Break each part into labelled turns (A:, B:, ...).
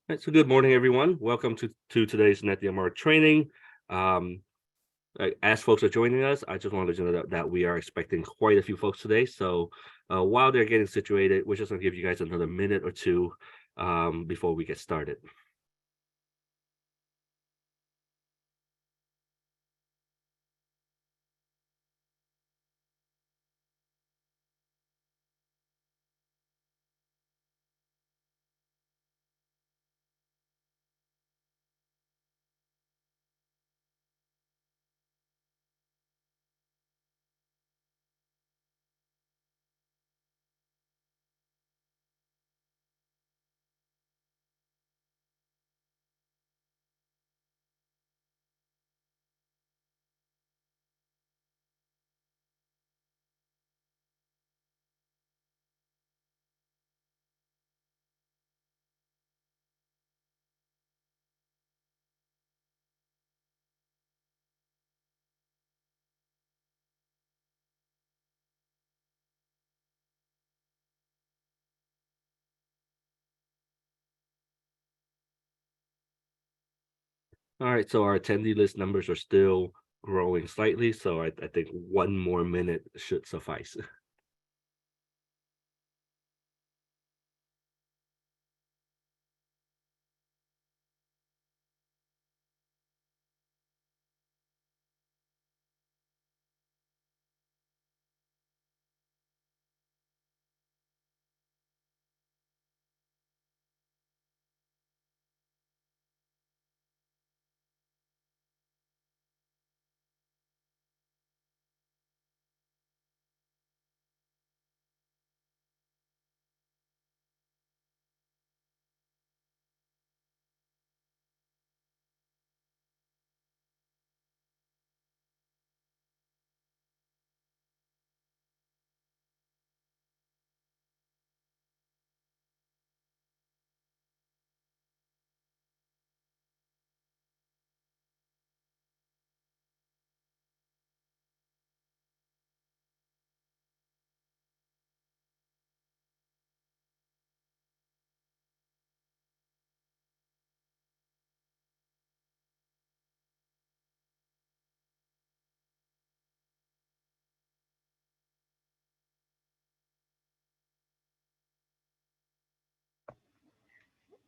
A: Right, so good morning, everyone. Welcome to today's NetDMR training. Um, as folks are joining us, I just want to let you know that we are expecting quite a few folks today. So while they're getting situated, we're just going to give you guys another minute or two before we get started. All right, so our attendee list numbers are still growing slightly, so I think one more minute should suffice.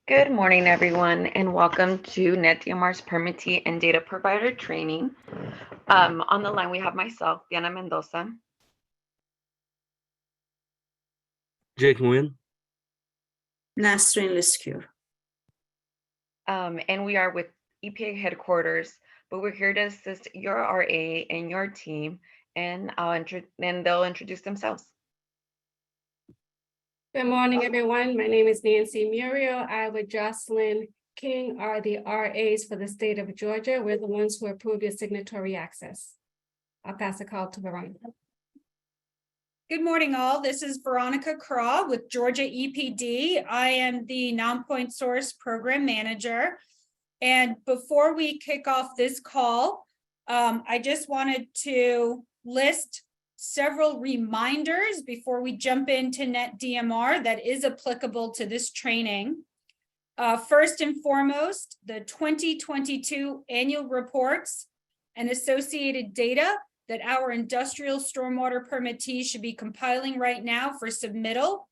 B: Good morning, everyone, and welcome to NetDMR's Permittee and Data Provider Training. On the line, we have myself, Diana Mendoza.
A: Jake Nguyen.
C: Nasrin Liskier.
B: And we are with EPA headquarters, but we're here to assist your RA and your team, and they'll introduce themselves.
D: Good morning, everyone. My name is Nancy Muriel. I with Jocelyn King are the RAs for the state of Georgia. We're the ones who approve your signatory access. I'll pass the call to Veronica.
E: Good morning, all. This is Veronica Craw with Georgia EPD. I am the non-point source program manager. And before we kick off this call, I just wanted to list several reminders before we jump into NetDMR that is applicable to this training. First and foremost, the 2022 annual reports and associated data that our industrial stormwater permittees should be compiling right now for submittal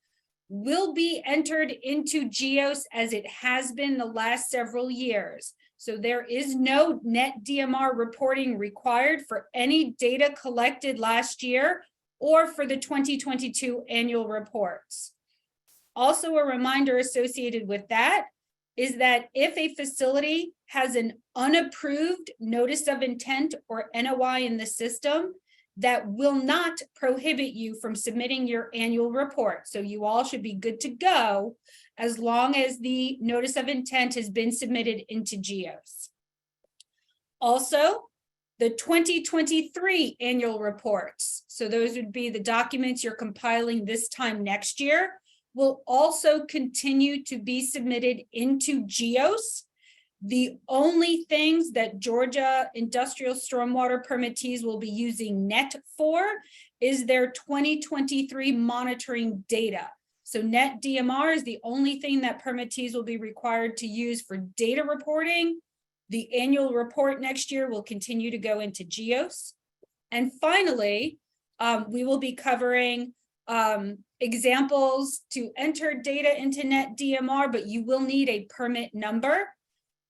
E: will be entered into GEOS as it has been the last several years. So there is no NetDMR reporting required for any data collected last year or for the 2022 annual reports. Also, a reminder associated with that is that if a facility has an unapproved notice of intent or NOI in the system, that will not prohibit you from submitting your annual report. So you all should be good to go as long as the notice of intent has been submitted into GEOS. Also, the 2023 annual reports, so those would be the documents you're compiling this time next year, will also continue to be submitted into GEOS. The only things that Georgia industrial stormwater permittees will be using NET for is their 2023 monitoring data. So NetDMR is the only thing that permittees will be required to use for data reporting. The annual report next year will continue to go into GEOS. And finally, we will be covering examples to enter data into NetDMR, but you will need a permit number,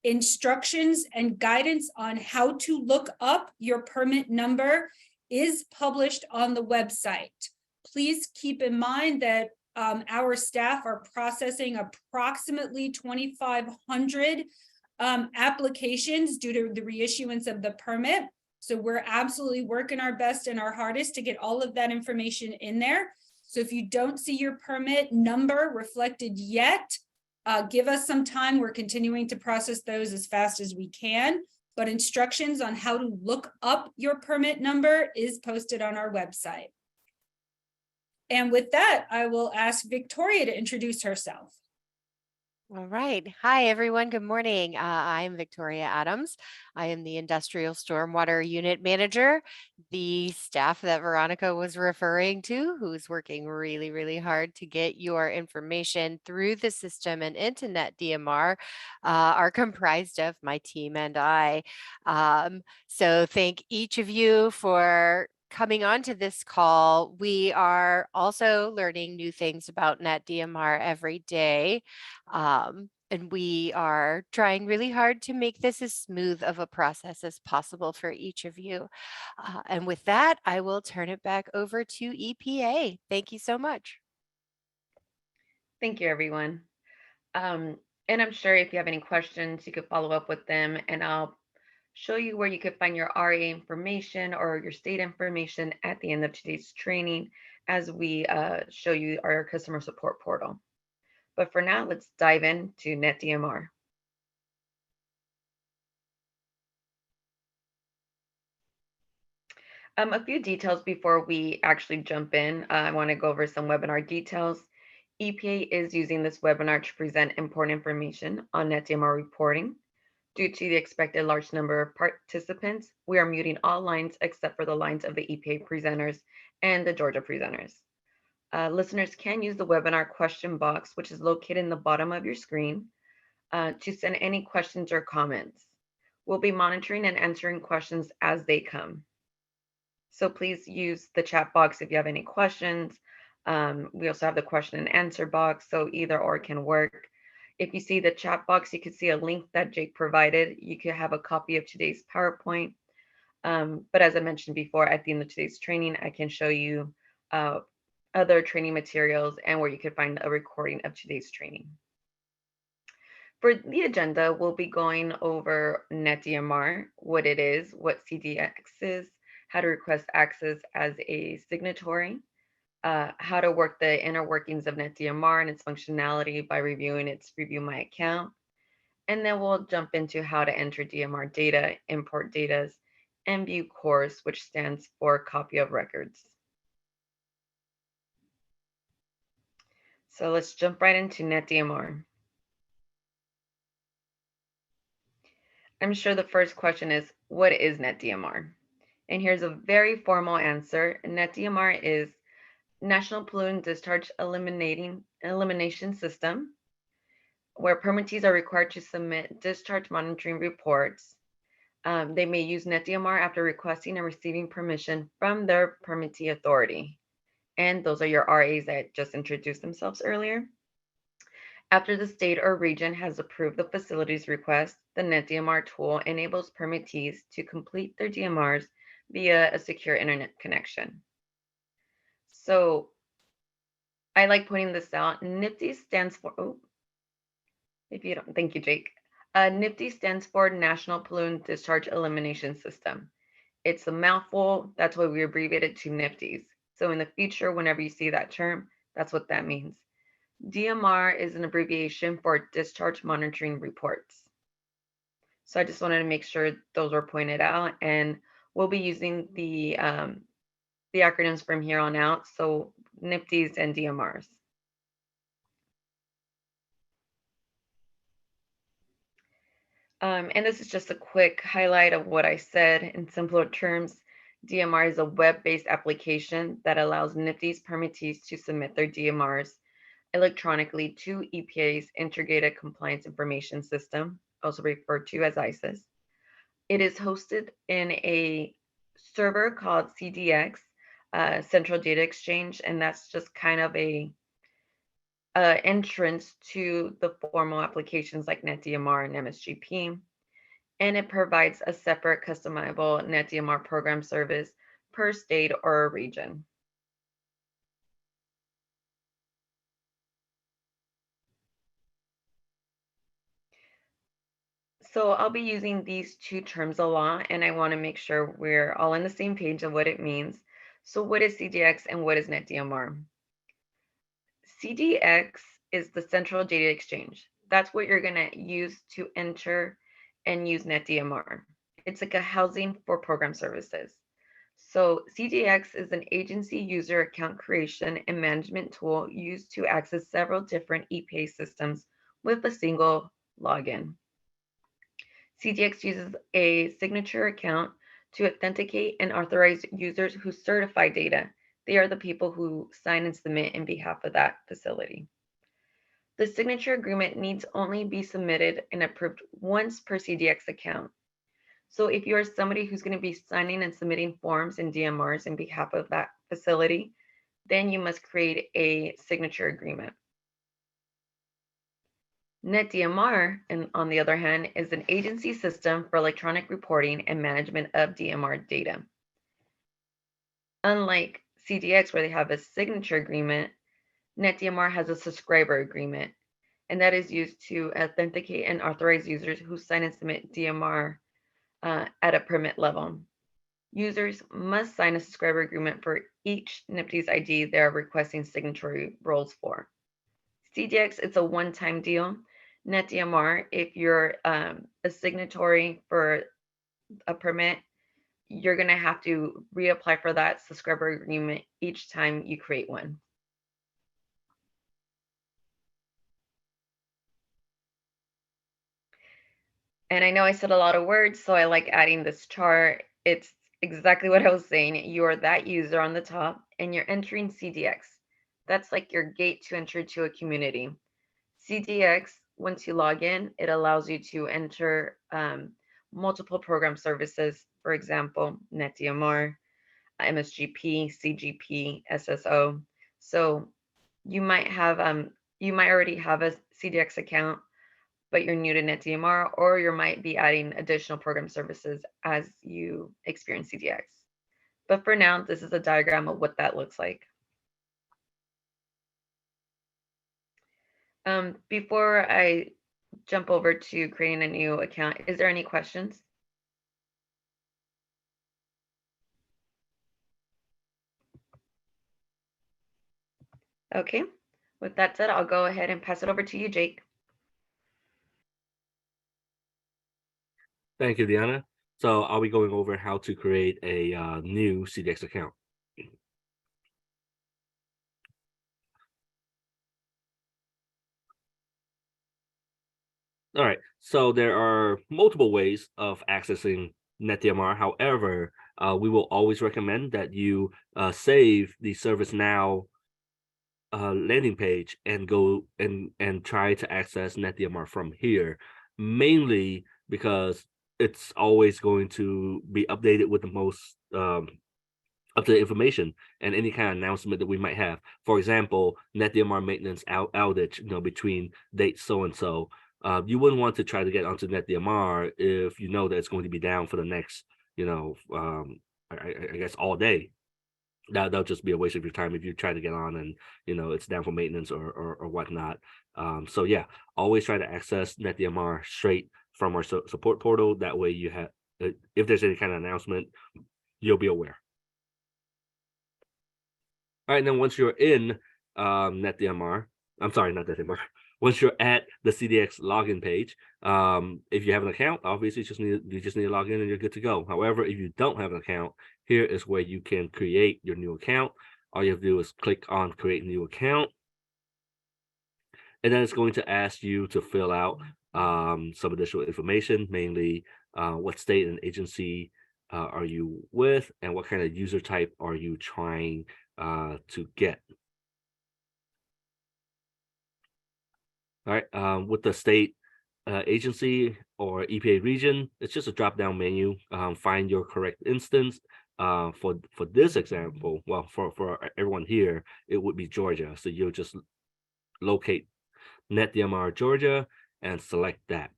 E: instructions and guidance on how to look up your permit number is published on the website. Please keep in mind that our staff are processing approximately 2,500 applications due to the reissuance of the permit. So we're absolutely working our best and our hardest to get all of that information in there. So if you don't see your permit number reflected yet, give us some time. We're continuing to process those as fast as we can, but instructions on how to look up your permit number is posted on our website. And with that, I will ask Victoria to introduce herself.
F: All right. Hi, everyone. Good morning. I'm Victoria Adams. I am the Industrial Stormwater Unit Manager, the staff that Veronica was referring to, who's working really, really hard to get your information through the system and into NetDMR, are comprised of my team and I. So thank each of you for coming on to this call. We are also learning new things about NetDMR every day. And we are trying really hard to make this as smooth of a process as possible for each of you. And with that, I will turn it back over to EPA. Thank you so much.
B: Thank you, everyone. And I'm sure if you have any questions, you could follow up with them, and I'll show you where you could find your RA information or your state information at the end of today's training as we show you our customer support portal. But for now, let's dive into NetDMR. A few details before we actually jump in. I want to go over some webinar details. EPA is using this webinar to present important information on NetDMR reporting. Due to the expected large number of participants, we are muting all lines except for the lines of the EPA presenters and the Georgia presenters. Listeners can use the webinar question box, which is located in the bottom of your screen, to send any questions or comments. We'll be monitoring and answering questions as they come. So please use the chat box if you have any questions. We also have the question and answer box, so either or can work. If you see the chat box, you can see a link that Jake provided. You could have a copy of today's PowerPoint. But as I mentioned before, at the end of today's training, I can show you other training materials and where you can find a recording of today's training. For the agenda, we'll be going over NetDMR, what it is, what CDX is, how to request access as a signatory, how to work the inner workings of NetDMR and its functionality by reviewing its Review My Account. And then we'll jump into how to enter DMR data, import data, and view CORS, which stands for Copy of Records. So let's jump right into NetDMR. I'm sure the first question is, what is NetDMR? And here's a very formal answer. NetDMR is National Pollutant Discharge Elimination System, where permittees are required to submit discharge monitoring reports. They may use NetDMR after requesting and receiving permission from their permittee authority. And those are your RAs that just introduced themselves earlier. After the state or region has approved the facility's request, the NetDMR tool enables permittees to complete their DMRs via a secure internet connection. So I like pointing this out. NIPD stands for, thank you, Jake. NIPD stands for National Pollutant Discharge Elimination System. It's a mouthful. That's why we abbreviate it to NIPDs. So in the future, whenever you see that term, that's what that means. DMR is an abbreviation for Discharge Monitoring Reports. So I just wanted to make sure those were pointed out, and we'll be using the acronyms from here on out. So NIPDs and DMRs. And this is just a quick highlight of what I said in simpler terms. DMR is a web-based application that allows NIPDs permittees to submit their DMRs electronically to EPA's Integrated Compliance Information System, also referred to as ICIS. It is hosted in a server called CDX, Central Data Exchange, and that's just kind of a entrance to the formal applications like NetDMR and MSGP. And it provides a separate customizable NetDMR program service per state or region. So I'll be using these two terms a lot, and I want to make sure we're all on the same page of what it means. So what is CDX and what is NetDMR? CDX is the Central Data Exchange. That's what you're going to use to enter and use NetDMR. It's like a housing for program services. So CDX is an agency user account creation and management tool used to access several different EPA systems with a single login. CDX uses a signature account to authenticate and authorize users who certify data. They are the people who sign and submit in behalf of that facility. The signature agreement needs only be submitted and approved once per CDX account. So if you're somebody who's going to be signing and submitting forms and DMRs in behalf of that facility, then you must create a signature agreement. NetDMR, and on the other hand, is an agency system for electronic reporting and management of DMR data. Unlike CDX, where they have a signature agreement, NetDMR has a subscriber agreement, and that is used to authenticate and authorize users who sign and submit DMR at a permit level. Users must sign a subscriber agreement for each NPDES ID they are requesting signatory roles for. CDX, it's a one-time deal. NetDMR, if you're a signatory for a permit, you're going to have to reapply for that subscriber agreement each time you create one. And I know I said a lot of words, so I like adding this chart. It's exactly what I was saying. You're that user on the top, and you're entering CDX. That's like your gate to enter to a community. CDX, once you log in, it allows you to enter multiple program services, for example, NetDMR, MSGP, CGP, SSO. So you might already have a CDX account, but you're new to NetDMR, or you might be adding additional program services as you experience CDX. But for now, this is a diagram of what that looks like. Before I jump over to creating a new account, is there any questions? Okay, with that said, I'll go ahead and pass it over to you, Jake.
A: Thank you, Deanna. So I'll be going over how to create a new CDX account. All right, so there are multiple ways of accessing NetDMR. However, we will always recommend that you save the ServiceNow landing page and go and try to access NetDMR from here, mainly because it's always going to be updated with the most up-to-date information and any kind of announcement that we might have. For example, NetDMR maintenance outage, between dates so and so. You wouldn't want to try to get onto NetDMR if you know that it's going to be down for the next, I guess all day. That'll just be a waste of your time if you try to get on and it's down for maintenance or whatnot. So yeah, always try to access NetDMR straight from our support portal. That way you have, if there's any kind of announcement, you'll be aware. All right, then once you're in NetDMR, I'm sorry, not NetDMR. Once you're at the CDX login page, if you have an account, obviously you just need to log in and you're good to go. However, if you don't have an account, here is where you can create your new account. All you have to do is click on create new account. And then it's going to ask you to fill out some additional information, mainly what state and agency are you with, and what kind of user type are you trying to get. All right, with the state agency or EPA region, it's just a drop-down menu. Find your correct instance. For this example, well, for everyone here, it would be Georgia. So you'll just locate NetDMR Georgia and select that.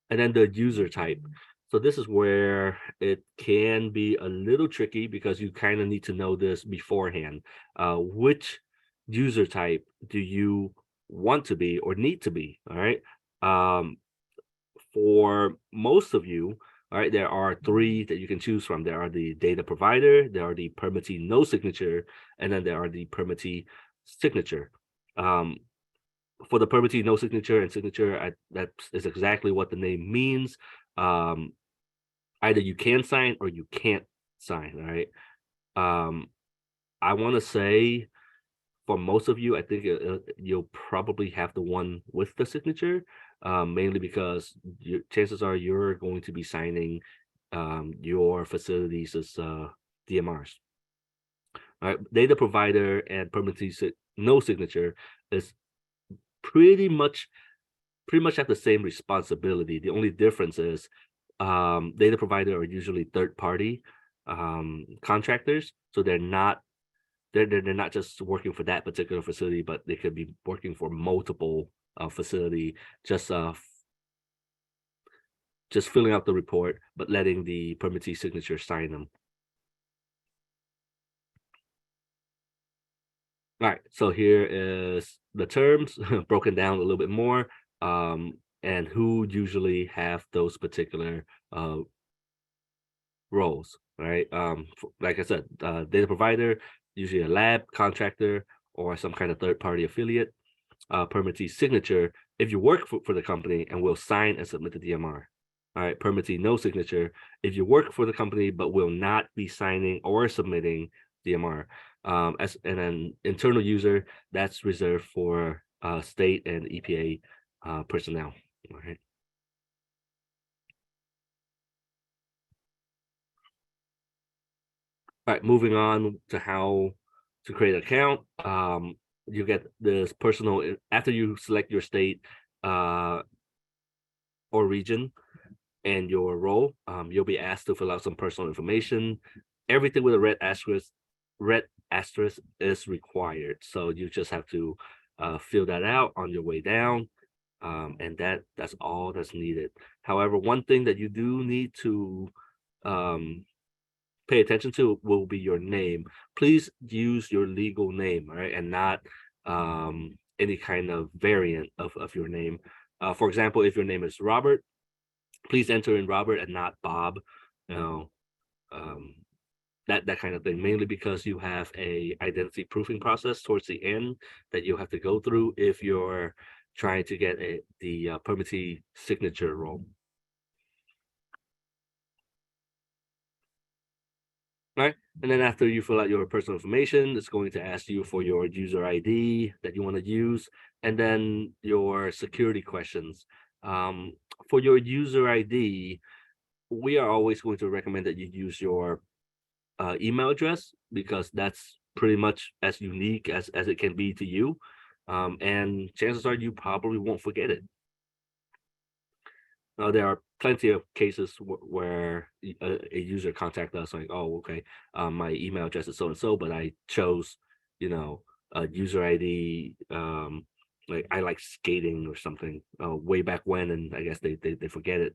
A: And then the user type. So this is where it can be a little tricky because you kind of need to know this beforehand. Which user type do you want to be or need to be? All right. For most of you, all right, there are three that you can choose from. There are the data provider, there are the permittee no signature, and then there are the permittee signature. For the permittee no signature and signature, that is exactly what the name means. Either you can sign or you can't sign. All right. I want to say for most of you, I think you'll probably have the one with the signature, mainly because chances are you're going to be signing your facilities as DMRs. All right, data provider and permittee no signature is pretty much have the same responsibility. The only difference is data provider are usually third-party contractors, so they're not just working for that particular facility, but they could be working for multiple facility, just filling out the report, but letting the permittee signature sign them. All right, so here is the terms broken down a little bit more, and who usually have those particular roles, right? Like I said, data provider, usually a lab contractor or some kind of third-party affiliate. Permittee signature, if you work for the company and will sign and submit the DMR. All right, permittee no signature, if you work for the company but will not be signing or submitting DMR. And then internal user, that's reserved for state and EPA personnel. All right. All right, moving on to how to create an account. You get this personal, after you select your state or region and your role, you'll be asked to fill out some personal information. Everything with a red asterisk is required. So you just have to fill that out on your way down. And that's all that's needed. However, one thing that you do need to pay attention to will be your name. Please use your legal name, all right, and not any kind of variant of your name. For example, if your name is Robert, please enter in Robert and not Bob. You know, that kind of thing, mainly because you have a identity proofing process towards the end that you have to go through if you're trying to get the permittee signature role. Right, and then after you fill out your personal information, it's going to ask you for your user ID that you want to use, and then your security questions. For your user ID, we are always going to recommend that you use your email address, because that's pretty much as unique as it can be to you, and chances are you probably won't forget it. There are plenty of cases where a user contact us like, oh, okay, my email address is so and so, but I chose, a user ID, like I like skating or something way back when, and I guess they forget it,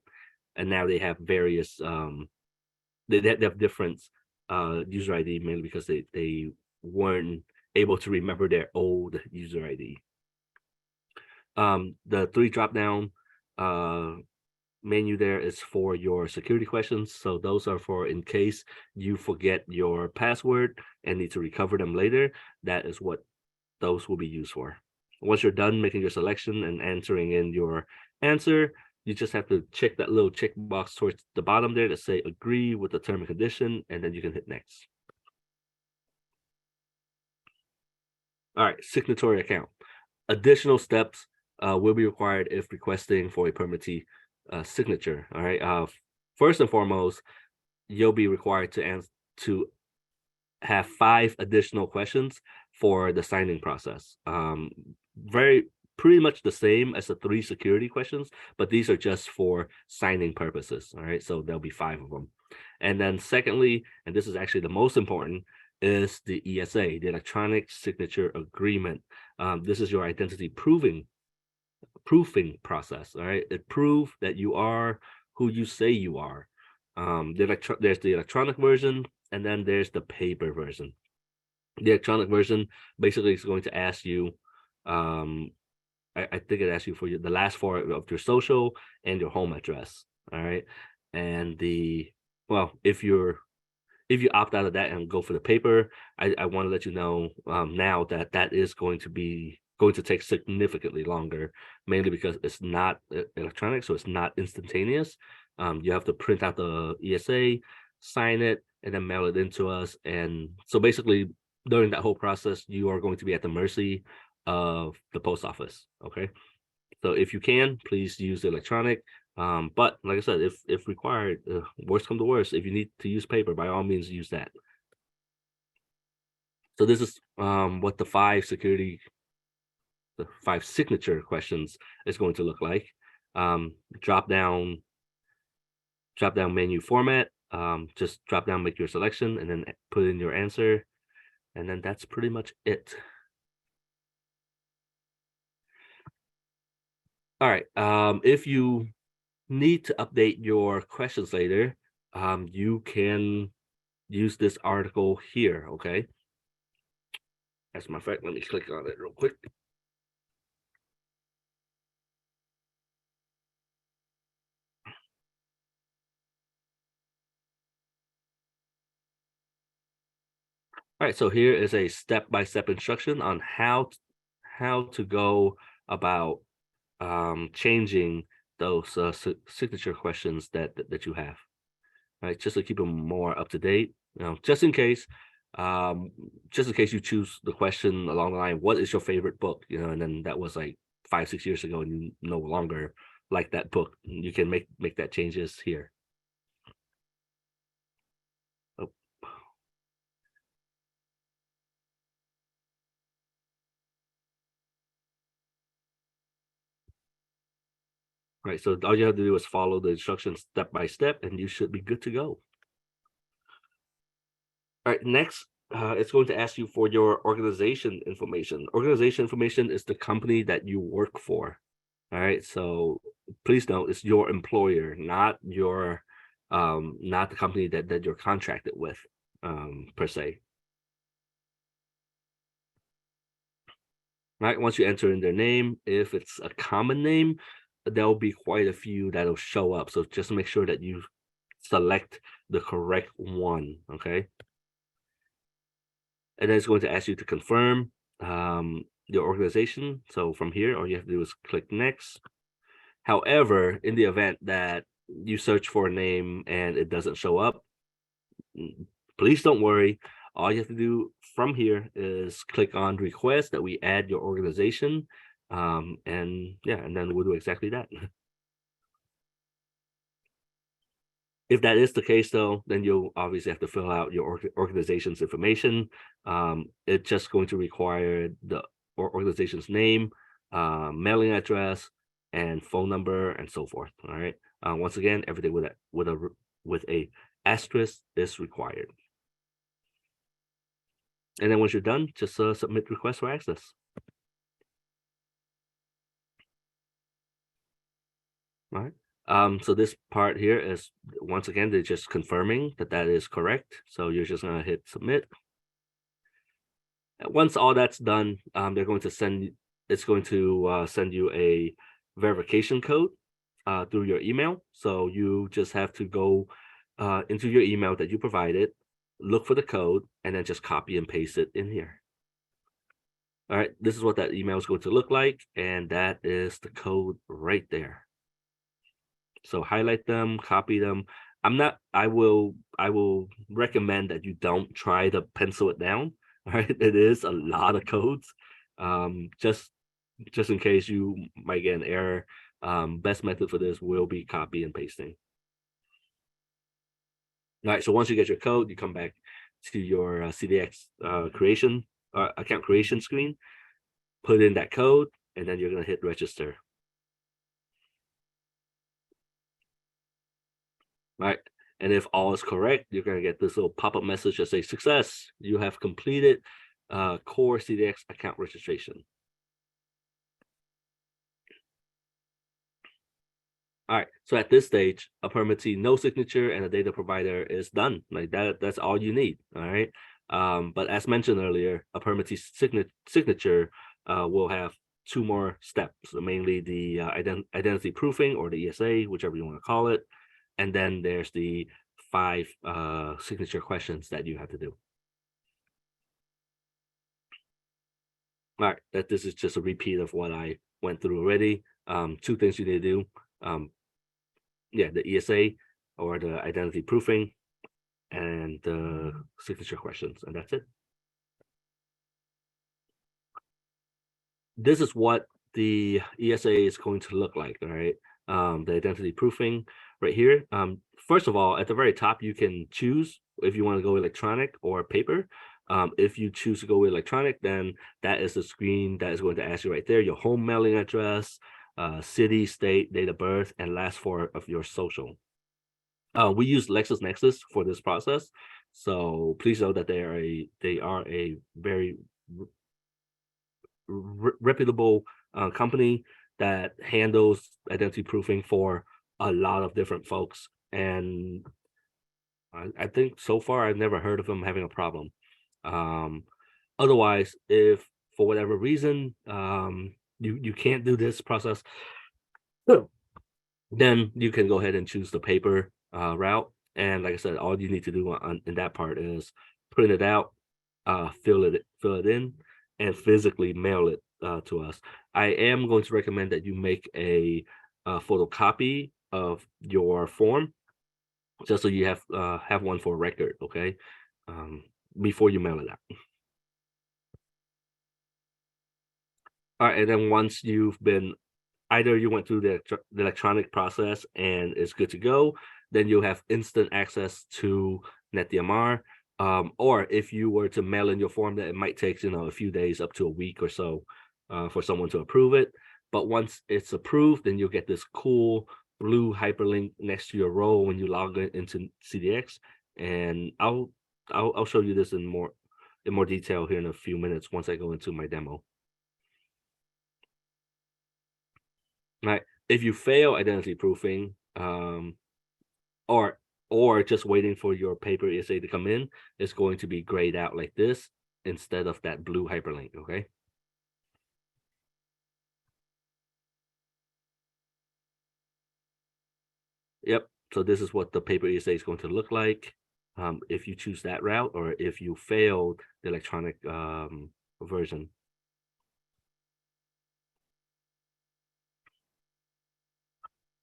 A: and now they have various they have different user ID, mainly because they weren't able to remember their old user ID. The 3 drop down menu there is for your security questions. So those are for in case you forget your password and need to recover them later. That is what those will be used for. Once you're done making your selection and entering in your answer, you just have to check that little check box towards the bottom there to say agree with the term and condition, and then you can hit next. All right, signatory account. Additional steps will be required if requesting for a permittee signature. All right. First and foremost, you'll be required to have 5 additional questions for the signing process. Pretty much the same as the 3 security questions, but these are just for signing purposes. All right, so there'll be 5 of them. And then secondly, and this is actually the most important, is the ESA, the Electronic Signature Agreement. This is your identity proofing process. All right, it proves that you are who you say you are. There's the electronic version, and then there's the paper version. The electronic version basically is going to ask you, I think it asks you for the last 4 of your social and your home address. All right, and if you opt out of that and go for the paper, I want to let you know now that is going to take significantly longer, mainly because it's not electronic, so it's not instantaneous. You have to print out the ESA, sign it, and then mail it into us. And so basically, during that whole process, you are going to be at the mercy of the post office. Okay, so if you can, please use the electronic. But like I said, if required, worst come to worst, if you need to use paper, by all means use that. So this is what the 5 signature questions is going to look like. Drop down menu format, just drop down, make your selection, and then put in your answer. And then that's pretty much it. All right, if you need to update your questions later, you can use this article here, okay? As a matter of fact, let me click on it real quick. All right, so here is a step-by-step instruction on how to go about changing those signature questions that you have. All right, just to keep them more up to date. Just in case you choose the question along the line, what is your favorite book? And then that was like 5-6 years ago, and you no longer like that book. You can make that changes here. Oh. Right, so all you have to do is follow the instructions step by step, and you should be good to go. All right, next, it's going to ask you for your organization information. Organization information is the company that you work for. All right, so please note it's your employer, not the company that you're contracted with, per se. Right, once you enter in their name, if it's a common name, there'll be quite a few that'll show up. So just make sure that you select the correct one, okay? And then it's going to ask you to confirm your organization. So from here, all you have to do is click next. However, in the event that you search for a name and it doesn't show up, please don't worry. All you have to do from here is click on request that we add your organization. And then we'll do exactly that. If that is the case, though, then you'll obviously have to fill out your organization's information. It's just going to require the organization's name, mailing address, and phone number, and so forth. All right. Once again, everything with a asterisk is required. And then once you're done, just submit request for access. All right. So this part here is, once again, they're just confirming that is correct. So you're just going to hit submit. Once all that's done, they're going to send you a verification code through your email. So you just have to go into your email that you provided, look for the code, and then just copy and paste it in here. All right, this is what that email is going to look like, and that is the code right there. So highlight them, copy them. I will recommend that you don't try to pencil it down. All right, it is a lot of codes. Just in case you might get an error, best method for this will be copy and pasting. All right, so once you get your code, you come back to your CDX creation, account creation screen, put in that code, and then you're going to hit register. Right. And if all is correct, you're going to get this little pop-up message that says, success, you have completed core CDX account registration. All right, so at this stage, a permittee, no signature, and a data provider is done. Like that's all you need. All right. But as mentioned earlier, a permittee signature will have two more steps, so mainly the identity proofing, or the ESA, whichever you want to call it. And then there's the 5 signature questions that you have to do. All right, this is just a repeat of what I went through already. 2 things you need to do. Yeah, the ESA, or the identity proofing, and the signature questions, and that's it. This is what the ESA is going to look like. All right, the identity proofing right here. First of all, at the very top, you can choose if you want to go electronic or paper. If you choose to go with electronic, then that is the screen that is going to ask you right there, your home mailing address, city, state, date of birth, and last 4 of your social. We use LexisNexis for this process, so please know that they are a very reputable company that handles identity proofing for a lot of different folks, and I think so far I've never heard of them having a problem. Otherwise, if for whatever reason you can't do this process, then you can go ahead and choose the paper route. And like I said, all you need to do in that part is print it out, fill it in, and physically mail it to us. I am going to recommend that you make a photocopy of your form, just so you have one for record, okay? Before you mail it out. All right, and then once you've been, either you went through the electronic process and it's good to go, then you'll have instant access to NetDMR. Or if you were to mail in your form, that it might take a few days, up to a week or so, for someone to approve it. But once it's approved, then you'll get this cool blue hyperlink next to your role when you log into CDX. And I'll show you this in more detail here in a few minutes once I go into my demo. Right. If you fail identity proofing, or just waiting for your paper ESA to come in, it's going to be grayed out like this instead of that blue hyperlink. Okay. Yep. So this is what the paper ESA is going to look like if you choose that route, or if you failed the electronic version.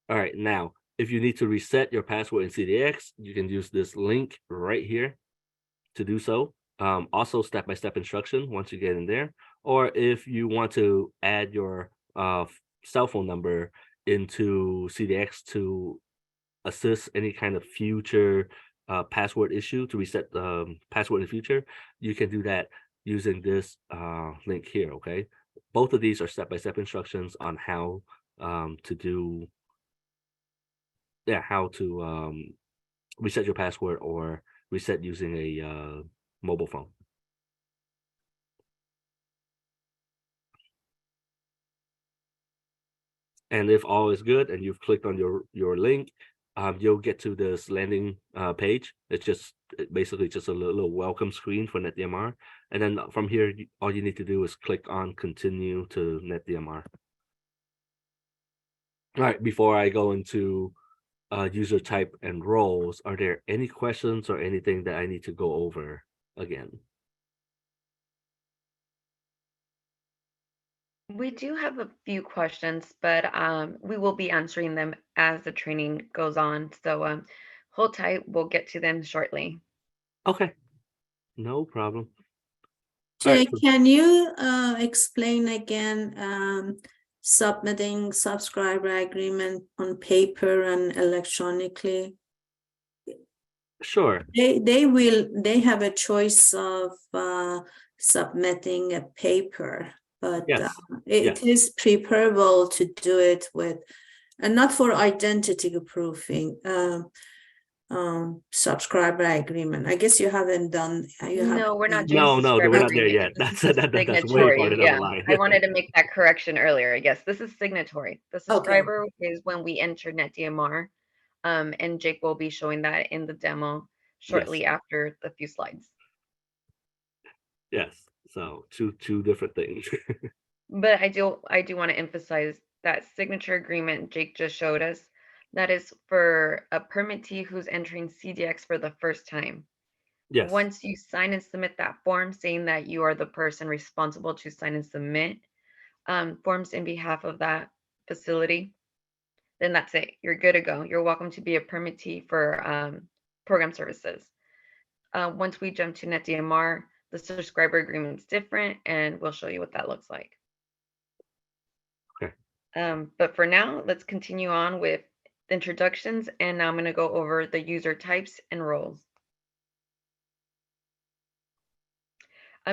A: All right, now, if you need to reset your password in CDX, you can use this link right here to do so. Also, step-by-step instruction once you get in there. Or if you want to add your cell phone number into CDX to assist any kind of future password issue, to reset the password in the future, you can do that using this link here, okay? Both of these are step-by-step instructions on how to do, how to reset your password or reset using a mobile phone. And if all is good and you've clicked on your link, you'll get to this landing page. It's just basically just a little welcome screen for NetDMR. And then from here, all you need to do is click on continue to NetDMR. All right, before I go into user type and roles, are there any questions or anything that I need to go over again?
B: We do have a few questions, but we will be answering them as the training goes on. So hold tight, we'll get to them shortly.
A: Okay, no problem.
C: Jay,
A: Right.
C: can you explain again submitting subscriber agreement on paper and electronically?
A: Sure.
C: They have a choice of submitting a paper, but
A: Yes,
C: it is preferable to do it with, and not for identity proofing, subscriber agreement. I guess you haven't done.
B: No, we're not doing
A: no,
B: subscriber
A: we're not there
B: agreement.
A: yet.
B: This is
A: That's way
B: signatory.
A: farther down
B: Yeah,
A: the line.
B: I wanted to make that correction earlier. Yes, this is signatory. The
C: Okay.
B: subscriber is when we enter NetDMR, and Jake will be showing that in the demo shortly after the few slides.
A: Yes, so two different things.
B: But I do want to emphasize that signature agreement Jake just showed us. That is for a permittee who's entering CDX for the first time.
A: Yes,
B: Once you sign and submit that form saying that you are the person responsible to sign and submit forms in behalf of that facility, then that's it. You're good to go. You're welcome to be a permittee for program services. Once we jump to NetDMR, the subscriber agreement is different, and we'll show you what that looks like.
A: Okay.
B: But for now, let's continue on with the introductions, and now I'm going to go over the user types and roles.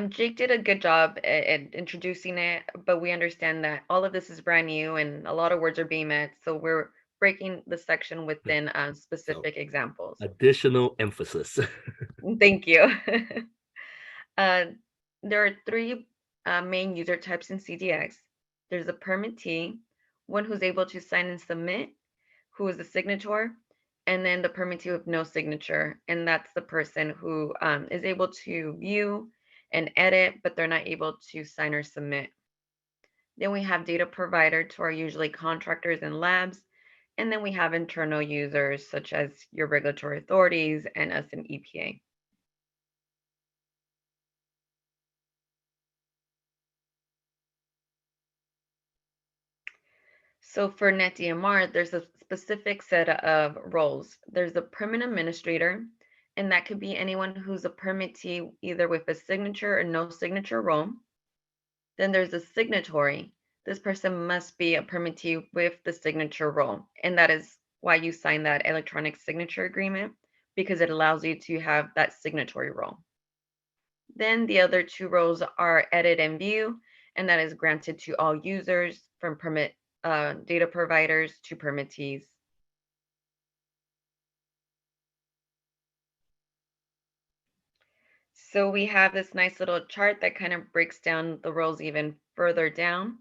B: Jake did a good job at introducing it, but we understand that all of this is brand new and a lot of words are being met, so we're breaking the section within specific examples.
A: additional emphasis.
B: Thank you. There are three main user types in CDX. There's a permittee, one who's able to sign and submit, who is a signator, and then the permittee with no signature, and that's the person who is able to view and edit, but they're not able to sign or submit. Then we have data providers, who are usually contractors and labs, and then we have internal users such as your regulatory authorities and us in EPA. So for NetDMR, there's a specific set of roles. There's the permit administrator, and that could be anyone who's a permittee either with a signature or no signature role. Then there's a signatory. This person must be a permittee with the signature role, and that is why you sign that electronic signature agreement, because it allows you to have that signatory role. Then the other two roles are edit and view, and that is granted to all users from permit data providers to permittees. So we have this nice little chart that kind of breaks down the roles even further down.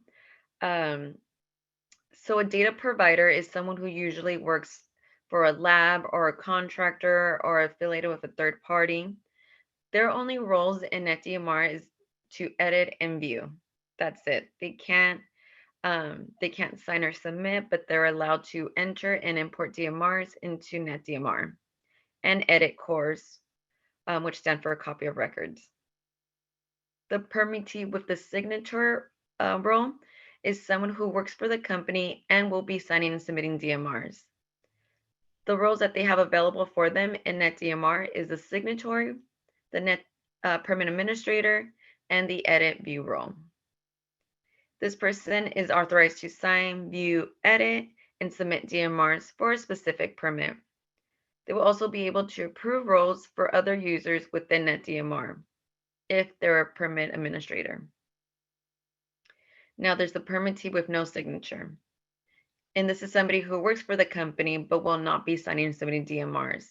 B: So a data provider is someone who usually works for a lab or a contractor or affiliated with a third party. Their only roles in NetDMR is to edit and view. That's it. They can't sign or submit, but they're allowed to enter and import DMRs into NetDMR and edit cores, which stand for a copy of records. The permittee with the signature role is someone who works for the company and will be signing and submitting DMRs. The roles that they have available for them in NetDMR is the signatory, the permit administrator, and the edit view role. This person is authorized to sign, view, edit, and submit DMRs for a specific permit. They will also be able to approve roles for other users within NetDMR if they're a permit administrator. Now there's the permittee with no signature. And this is somebody who works for the company but will not be signing and submitting DMRs.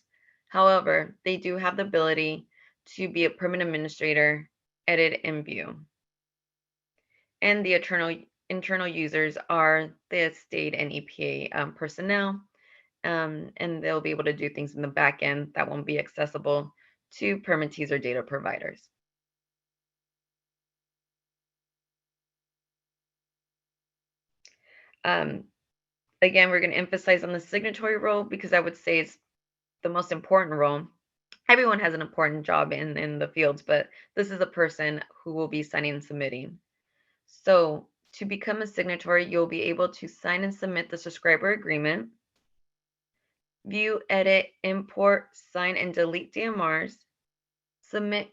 B: However, they do have the ability to be a permit administrator, edit, and view. And the internal users are the state and EPA personnel, and they'll be able to do things in the back end that won't be accessible to permittees or data providers. Again, we're going to emphasize on the signatory role because I would say it's the most important role. Everyone has an important job in the fields, but this is a person who will be signing and submitting. So to become a signatory, you'll be able to sign and submit the subscriber agreement, view, edit, import, sign, and delete DMRs, submit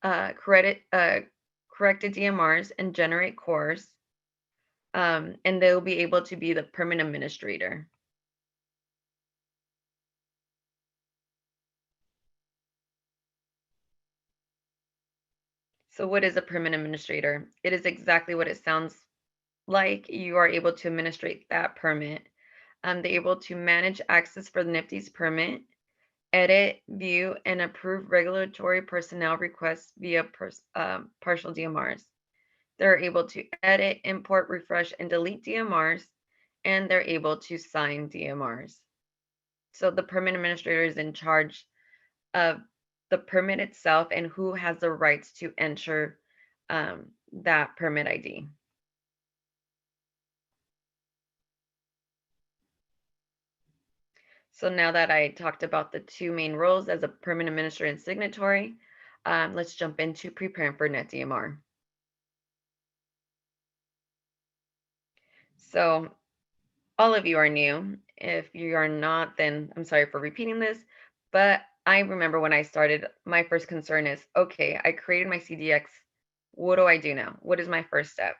B: corrected DMRs, and generate cores. And they'll be able to be the permit administrator. So what is a permit administrator? It is exactly what it sounds like. You are able to administrate that permit. They're able to manage access for the NIPD's permit, edit, view, and approve regulatory personnel requests via partial DMRs. They're able to edit, import, refresh, and delete DMRs, and they're able to sign DMRs. So the permit administrator is in charge of the permit itself and who has the rights to enter that permit ID. So now that I talked about the two main roles as a permit administrator and signatory, let's jump into preparing for NetDMR. So all of you are new. If you are not, then I'm sorry for repeating this, but I remember when I started, my first concern is, okay, I created my CDX. What do I do now? What is my first step?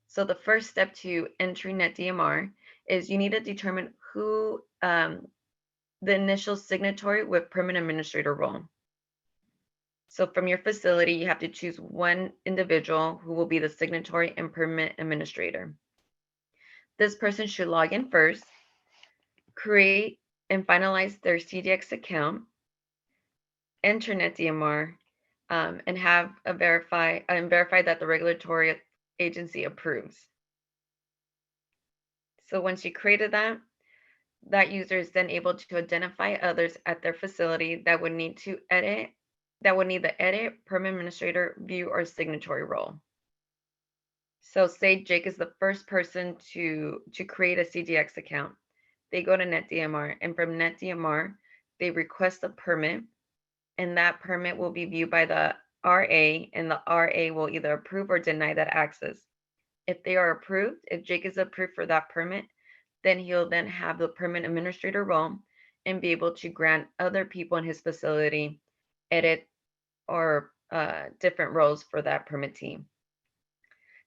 B: So the first step to entering NetDMR is you need to determine who the initial signatory with permit administrator role. So from your facility, you have to choose one individual who will be the signatory and permit administrator. This person should log in first, create and finalize their CDX account, enter NetDMR, and have a verify that the regulatory agency approves. So once you created that user is then able to identify others at their facility that would need the edit, permit administrator, view, or signatory role. So say Jake is the first person to create a CDX account. They go to NetDMR, and from NetDMR, they request a permit, and that permit will be viewed by the RA, and the RA will either approve or deny that access. If they are approved, if Jake is approved for that permit, then he'll then have the permit administrator role and be able to grant other people in his facility edit or different roles for that permit team.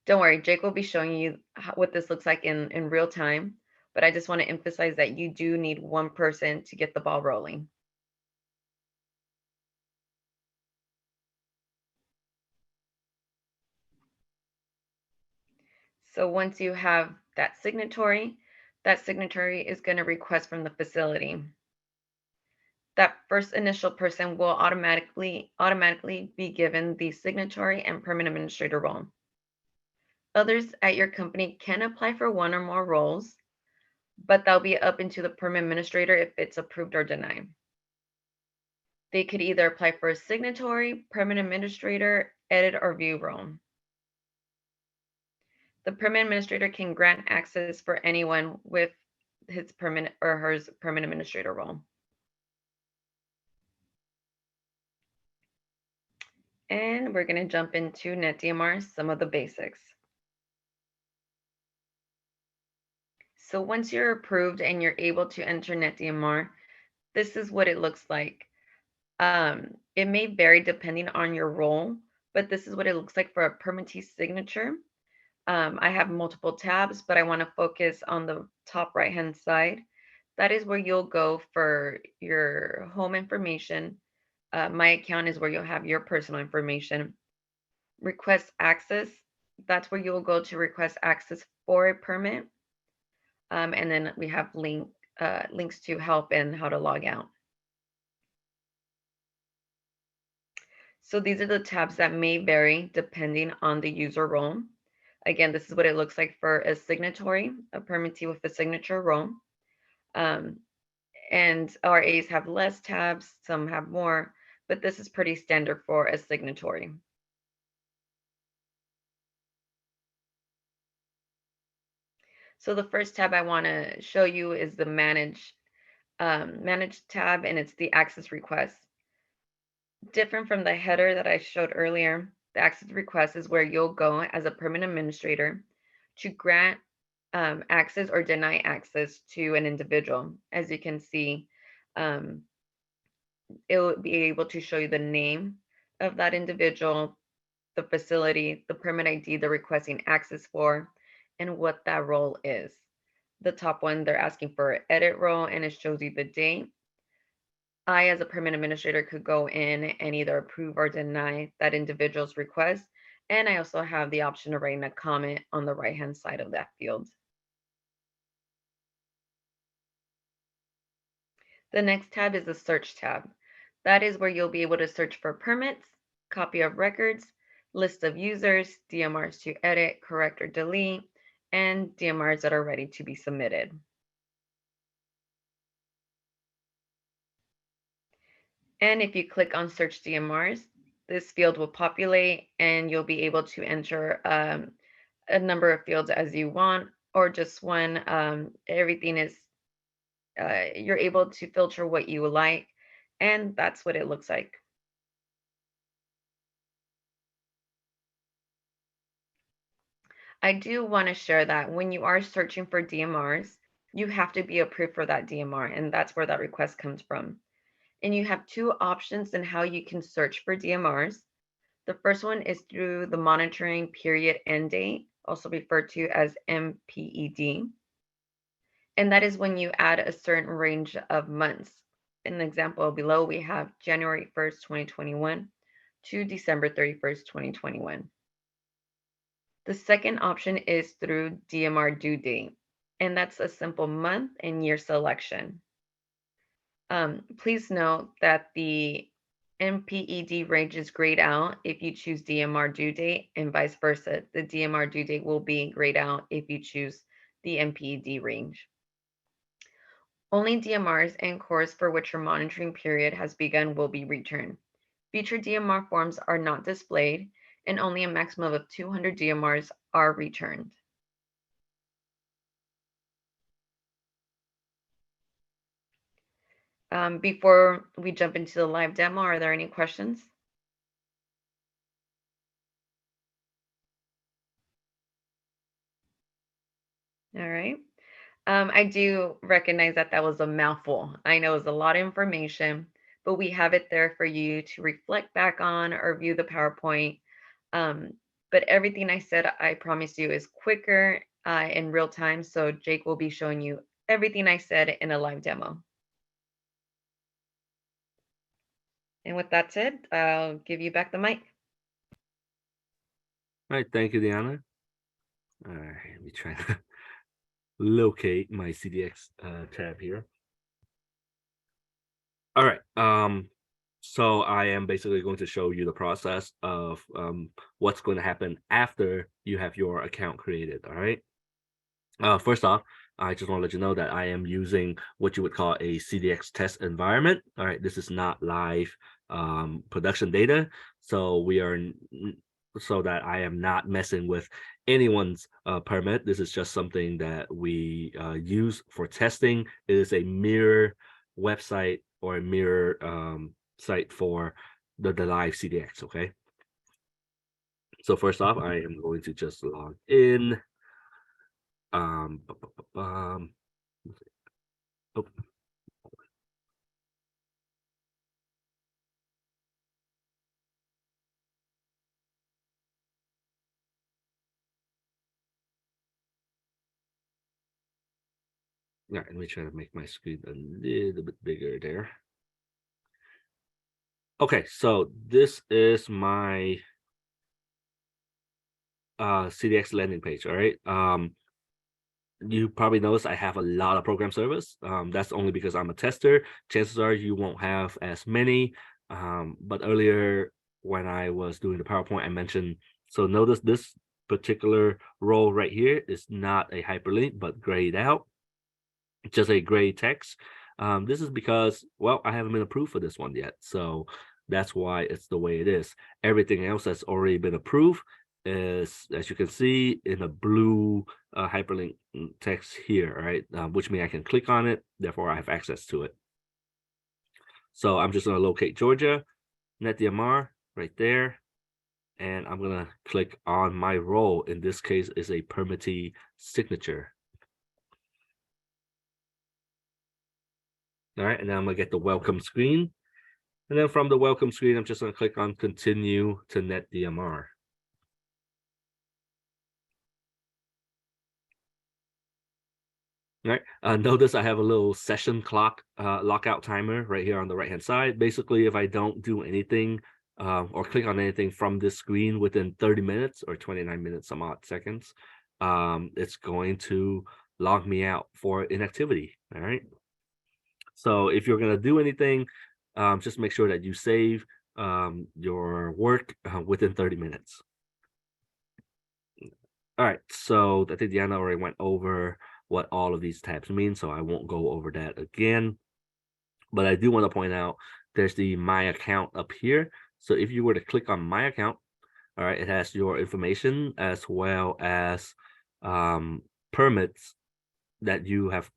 B: Don't worry, Jake will be showing you what this looks like in real time, but I just want to emphasize that you do need one person to get the ball rolling. So once you have that signatory is going to request from the facility. That first initial person will automatically be given the signatory and permit administrator role. Others at your company can apply for one or more roles, but they'll be up into the permit administrator if it's approved or denied. They could either apply for a signatory, permit administrator, edit, or view role. The permit administrator can grant access for anyone with his permit or her permit administrator role. And we're going to jump into NetDMR, some of the basics. So once you're approved and you're able to enter NetDMR, this is what it looks like. It may vary depending on your role, but this is what it looks like for a permittee signature. I have multiple tabs, but I want to focus on the top right-hand side. That is where you'll go for your home information. My account is where you'll have your personal information. Request access, that's where you'll go to request access for a permit. And then we have links to help and how to log out. So these are the tabs that may vary depending on the user role. Again, this is what it looks like for a signatory, a permittee with a signature role. And RAs have less tabs, some have more, but this is pretty standard for a signatory. So the first tab I want to show you is the Manage tab, and it's the access request. Different from the header that I showed earlier, the access request is where you'll go as a permit administrator to grant access or deny access to an individual. As you can see, it will be able to show you the name of that individual, the facility, the permit ID they're requesting access for, and what that role is. The top one, they're asking for edit role, and it shows you the date. I, as a permit administrator, could go in and either approve or deny that individual's request. And I also have the option of writing a comment on the right-hand side of that field. The next tab is the search tab. That is where you'll be able to search for permits, copy of records, list of users, DMRs to edit, correct, or delete, and DMRs that are ready to be submitted. And if you click on search DMRs, this field will populate and you'll be able to enter a number of fields as you want, or just one. Everything is, you're able to filter what you like, and that's what it looks like. I do want to share that when you are searching for DMRs, you have to be approved for that DMR, and that's where that request comes from. And you have two options in how you can search for DMRs. The first one is through the monitoring period end date, also referred to as MPED. And that is when you add a certain range of months. In the example below, we have January 1st, 2021 to December 31st, 2021. The second option is through DMR due date, and that's a simple month and year selection. Please note that the MPED range is grayed out if you choose DMR due date, and vice versa. The DMR due date will be grayed out if you choose the MPED range. Only DMRs and cores for which your monitoring period has begun will be returned. Future DMR forms are not displayed, and only a maximum of 200 DMRs are returned. Before we jump into the live demo, are there any questions? All right. I do recognize that that was a mouthful. I know it's a lot of information, but we have it there for you to reflect back on or view the PowerPoint. But everything I said, I promise you, is quicker in real time. So Jake will be showing you everything I said in a live demo. And with that said, I'll give you back the mic.
A: All right, thank you, Deanna. All right, let me try to locate my CDX tab here. All right, so I am basically going to show you the process of what's going to happen after you have your account created. All right. First off, I just want to let you know that I am using what you would call a CDX test environment. All right, this is not live production data, so so that I am not messing with anyone's permit. This is just something that we use for testing. It is a mirror website or a mirror site for the live CDX. Okay. So first off, I am going to just log in. Oh. Yeah, let me try to make my screen a little bit bigger there. Okay, so this is my CDX landing page. All right. You probably notice I have a lot of program servers. That's only because I'm a tester. Chances are you won't have as many. But earlier when I was doing the PowerPoint, I mentioned, so notice this particular row right here is not a hyperlink, but grayed out. It's just a gray text. This is because, well, I haven't been approved for this one yet. So that's why it's the way it is. Everything else that's already been approved is, as you can see, in a blue hyperlink text here, right? Which means I can click on it, therefore I have access to it. So I'm just going to locate Georgia, NetDMR right there, and I'm going to click on my role. In this case, is a permittee signature. All right, and now I'm going to get the welcome screen. And then from the welcome screen, I'm just going to click on continue to NetDMR. All right. Notice I have a little session clock lockout timer right here on the right hand side. Basically, if I don't do anything or click on anything from this screen within 30 minutes or 29 minutes some odd seconds, it's going to log me out for inactivity. All right. So if you're going to do anything, just make sure that you save your work within 30 minutes. All right, so I think Diana already went over what all of these tabs mean, so I won't go over that again. But I do want to point out there's the My Account up here. So if you were to click on My Account, all right, it has your information as well as permits that you have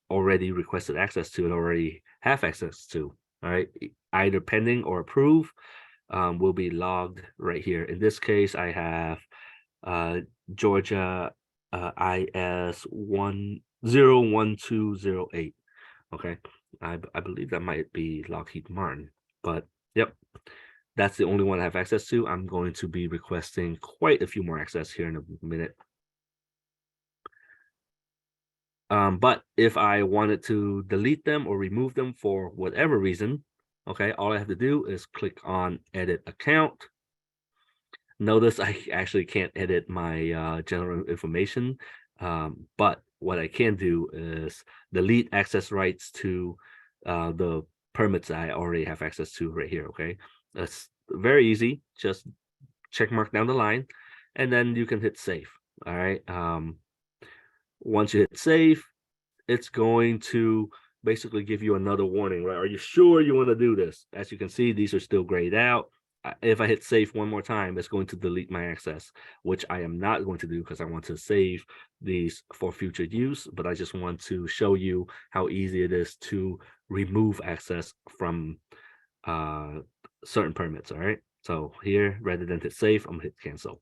A: already requested access to and already have access to. All right, either pending or approve will be logged right here. In this case, I have Georgia IS 101208. Okay, I believe that might be Lockheed Martin, but yep, that's the only one I have access to. I'm going to be requesting quite a few more access here in a minute. But if I wanted to delete them or remove them for whatever reason, okay, all I have to do is click on Edit Account. Notice I actually can't edit my general information, but what I can do is delete access rights to the permits I already have access to right here, okay? That's very easy, just check mark down the line, and then you can hit save, all right? Once you hit save, it's going to basically give you another warning, right? Are you sure you want to do this? As you can see, these are still grayed out. If I hit save one more time, it's going to delete my access, which I am not going to do because I want to save these for future use, but I just want to show you how easy it is to remove access from certain permits, all right? So here, rather than hit save, I'm gonna hit cancel.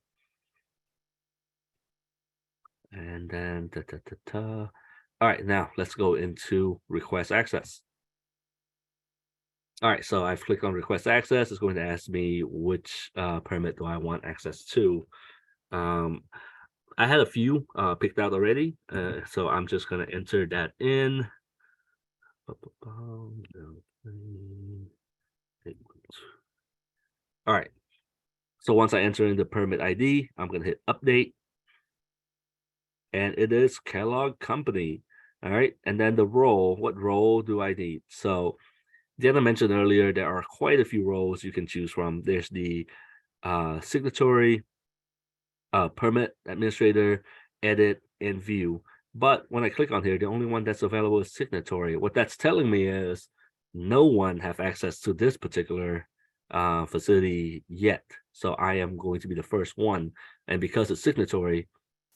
A: And then, all right, now let's go into request access. All right, so I've clicked on request access. It's going to ask me which permit do I want access to. I had a few picked out already, so I'm just going to enter that in. All right, so once I enter in the permit ID, I'm going to hit update. And it is Kellogg Company. All right, and then the role, what role do I need? So Diana mentioned earlier, there are quite a few roles you can choose from. There's the signatory, permit administrator, edit, and view. But when I click on here, the only one that's available is signatory. What that's telling me is no one have access to this particular facility yet. So I am going to be the first one. And because it's signatory,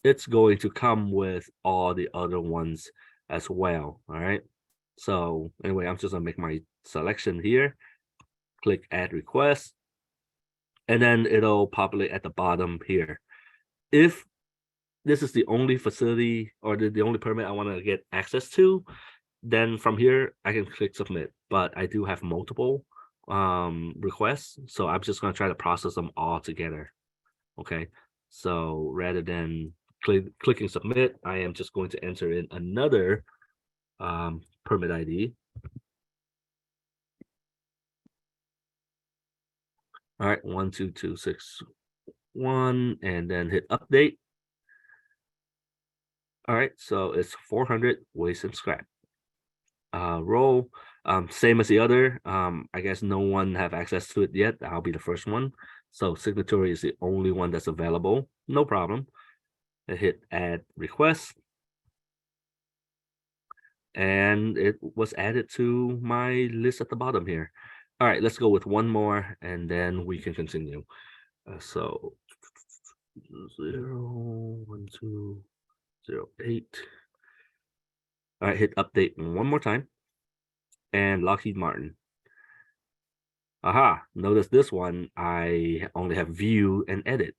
A: it's going to come with all the other ones as well. All right. So anyway, I'm just gonna make my selection here, click add request, and then it'll populate at the bottom here. If this is the only facility or the only permit I want to get access to, then from here I can click submit. But I do have multiple requests, so I'm just gonna try to process them all together. Okay, so rather than clicking submit, I am just going to enter in another permit ID. All right, 12261, and then hit update. All right, so it's 400 waste and scrap. Role, same as the other. I guess no one have access to it yet. I'll be the first one. So signatory is the only one that's available. No problem. I hit add request. And it was added to my list at the bottom here. All right, let's go with one more and then we can continue. So 01208. All right, hit update one more time. And Lockheed Martin. Aha, notice this one, I only have view and edit.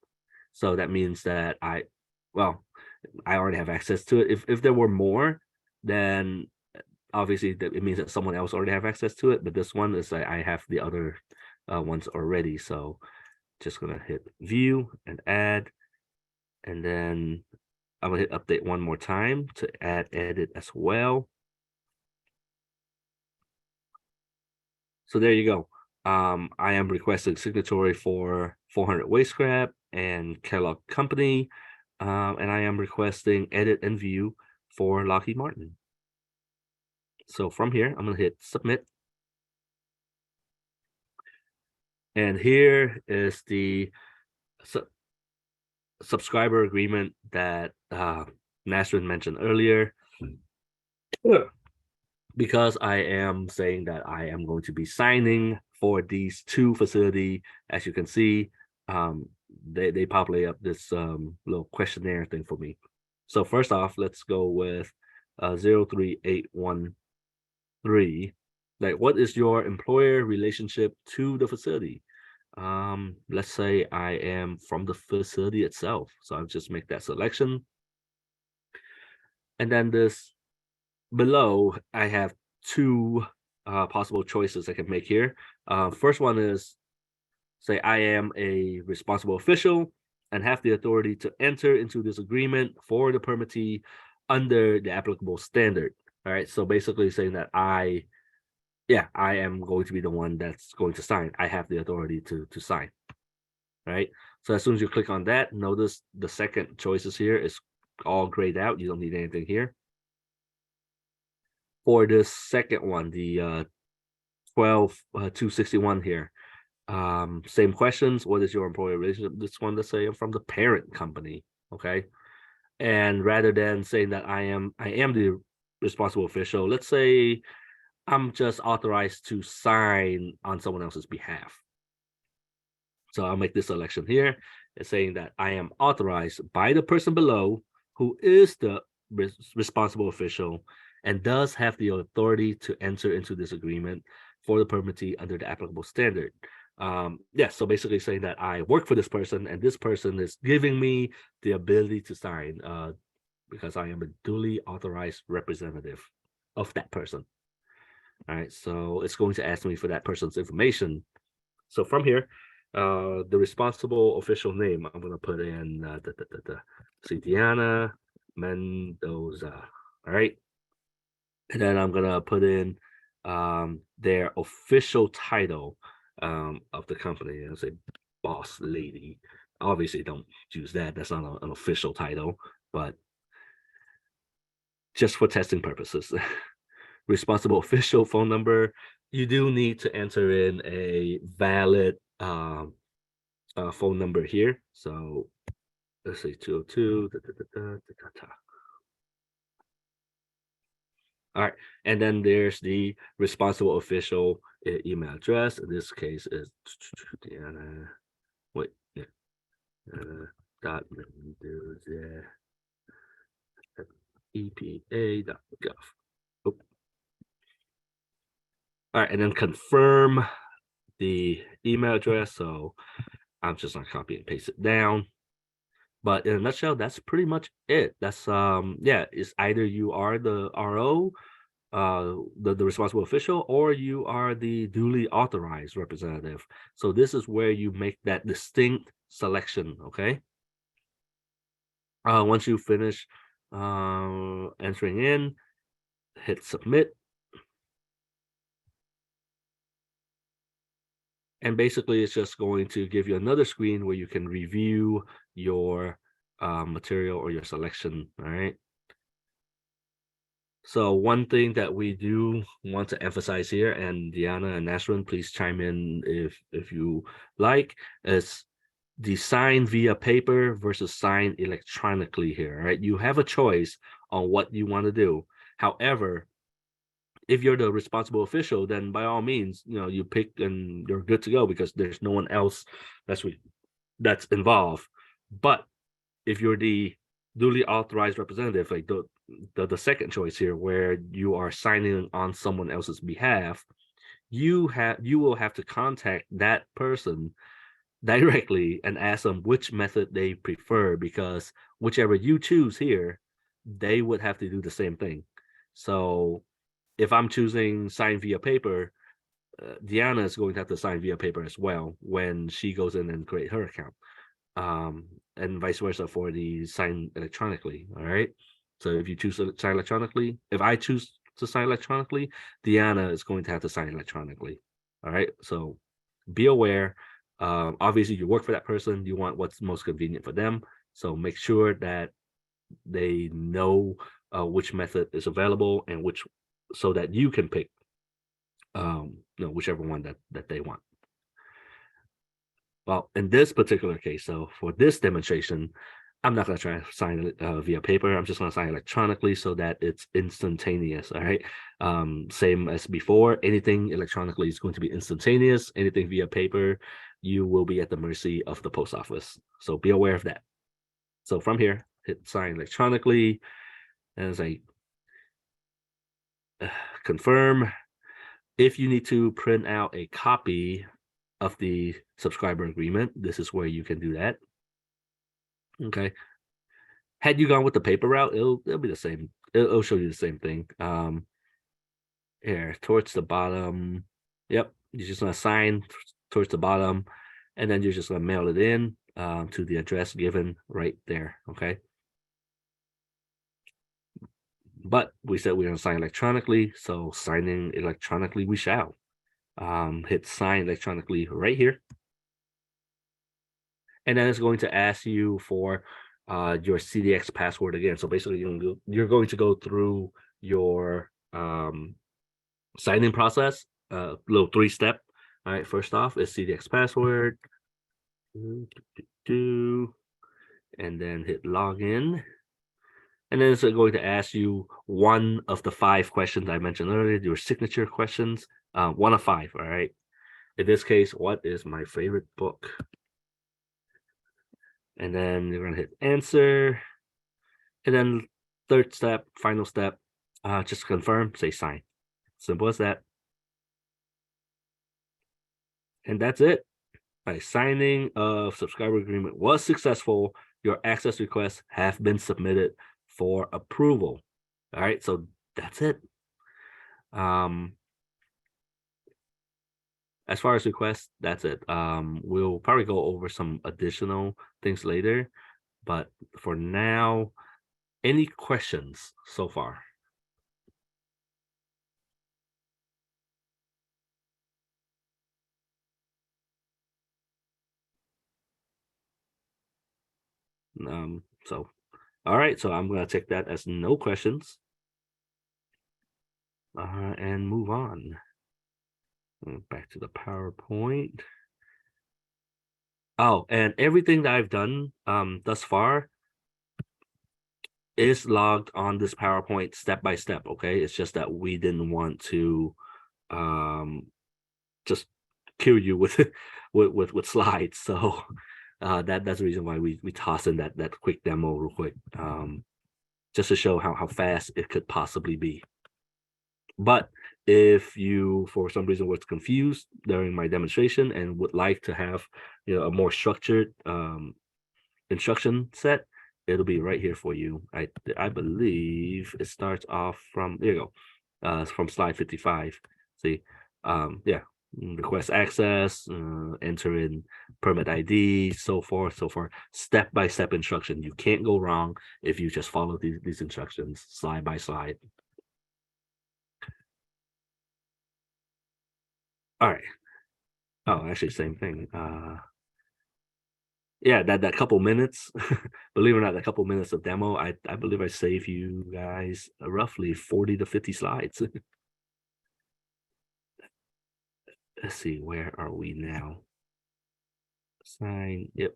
A: So that means that I already have access to it. If there were more, then obviously it means that someone else already have access to it. But this one is I have the other ones already. So just gonna hit view and add, and then I'm gonna hit update one more time to add edit as well. So there you go. I am requesting signatory for 400 waste scrap and Kellogg Company, and I am requesting edit and view for Lockheed Martin. So from here, I'm gonna hit submit. And here is the subscriber agreement that Nasrin mentioned earlier. Because I am saying that I am going to be signing for these two facility, as you can see, they populate up this little questionnaire thing for me. So first off, let's go with 03813. Like, what is your employer relationship to the facility? Let's say I am from the facility itself. So I'll just make that selection. And then this below, I have two possible choices I can make here. First one is, say I am a responsible official and have the authority to enter into this agreement for the permittee under the applicable standard. All right, so basically saying that I am going to be the one that's going to sign. I have the authority to sign. All right, so as soon as you click on that, notice the second choices here is all grayed out. You don't need anything here. For this second one, the 12-261 here, same questions. What is your employer relationship? This one, let's say I'm from the parent company, okay? And rather than saying that I am the responsible official, let's say I'm just authorized to sign on someone else's behalf. So I'll make this selection here. It's saying that I am authorized by the person below who is the responsible official and does have the authority to enter into this agreement for the permittee under the applicable standard. So basically saying that I work for this person and this person is giving me the ability to sign because I am a duly authorized representative of that person. All right, so it's going to ask me for that person's information. So from here, the responsible official name, I'm going to put in Diana Mendoza. All right. And then I'm going to put in their official title of the company. I'll say boss lady. Obviously, don't use that. That's not an official title, but just for testing purposes. Responsible official phone number. You do need to enter in a valid phone number here. So let's say 202. All right, and then there's the responsible official email address. In this case is dot Mendoza at EPA.gov. Oh. All right, and then confirm the email address. So I'm just gonna copy and paste it down. But in a nutshell, that's pretty much it. That's it's either you are the RO, the responsible official, or you are the duly authorized representative. So this is where you make that distinct selection, okay? Once you finish entering in, hit submit. And basically, it's just going to give you another screen where you can review your material or your selection, all right? So one thing that we do want to emphasize here, and Diana and Nasrin, please chime in if you like, is the sign via paper versus sign electronically here, right? You have a choice on what you want to do. However, if you're the responsible official, then by all means, you pick and you're good to go because there's no one else that's involved. But if you're the duly authorized representative, like the second choice here, where you are signing on someone else's behalf, you will have to contact that person directly and ask them which method they prefer, because whichever you choose here, they would have to do the same thing. So if I'm choosing sign via paper, Diana is going to have to sign via paper as well when she goes in and create her account. and vice versa for the sign electronically. All right. So if you choose to sign electronically, if I choose to sign electronically, Deanna is going to have to sign electronically. All right. So be aware. Obviously, you work for that person. You want what's most convenient for them. So make sure that they know which method is available and which, so that you can pick, whichever one that they want. Well, in this particular case, so for this demonstration, I'm not going to try to sign it via paper. I'm just going to sign electronically so that it's instantaneous. All right. Same as before, anything electronically is going to be instantaneous. Anything via paper, you will be at the mercy of the post office. So be aware of that. So from here, hit sign electronically, and it's like confirm. If you need to print out a copy of the subscriber agreement, this is where you can do that. Okay. Had you gone with the paper route, it'll be the same. It'll show you the same thing. Here towards the bottom. Yep, you're just gonna sign towards the bottom, and then you're just gonna mail it in to the address given right there. Okay. But we said we're gonna sign electronically, so signing electronically we shall. Hit sign electronically right here. And then it's going to ask you for your CDX password again. So basically, you're going to go through your sign-in process, little 3-step. All right, first off is CDX password. And then hit login. And then it's going to ask you one of the 5 questions I mentioned earlier, your signature questions, 1 of 5, all right? In this case, what is my favorite book? And then you're going to hit answer. And then 3rd step, final step, just confirm, say sign. Simple as that. And that's it. Signing of subscriber agreement was successful. Your access requests have been submitted for approval. All right, so that's it. As far as requests, that's it. We'll probably go over some additional things later, but for now, any questions so far? So all right, so I'm gonna take that as no questions and move on. Back to the PowerPoint. Oh, and everything that I've done thus far is logged on this PowerPoint step by step. Okay, it's just that we didn't want to just kill you with with slides. So that's the reason why we toss in that quick demo real quick, just to show how fast it could possibly be. But if you for some reason was confused during my demonstration and would like to have a more structured instruction set, it'll be right here for you. I believe it starts off from, there you go, from slide 55. See, yeah, request access, enter in permit ID, so forth, step-by-step instruction. You can't go wrong if you just follow these instructions slide by slide. All right. Oh, actually, same thing. Yeah, that couple minutes, believe it or not, that couple minutes of demo, I believe I saved you guys roughly 40 to 50 slides. Let's see, where are we now? Sign, yep.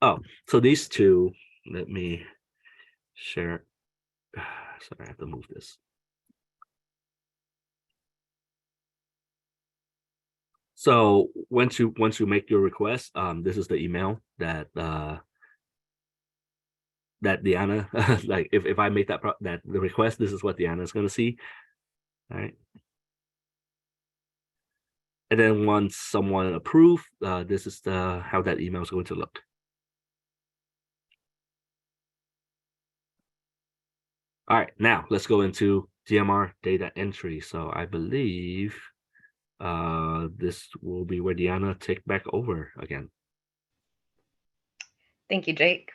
A: Oh, so these two, let me share. Sorry, I have to move this. So once you make your request, this is the email that Deanna, like if I make that the request, this is what Deanna is going to see. All right. And then once someone approves, this is how that email is going to look. All right, now let's go into DMR data entry. So I believe this will be where Deanna take back over again.
B: Thank you, Jake.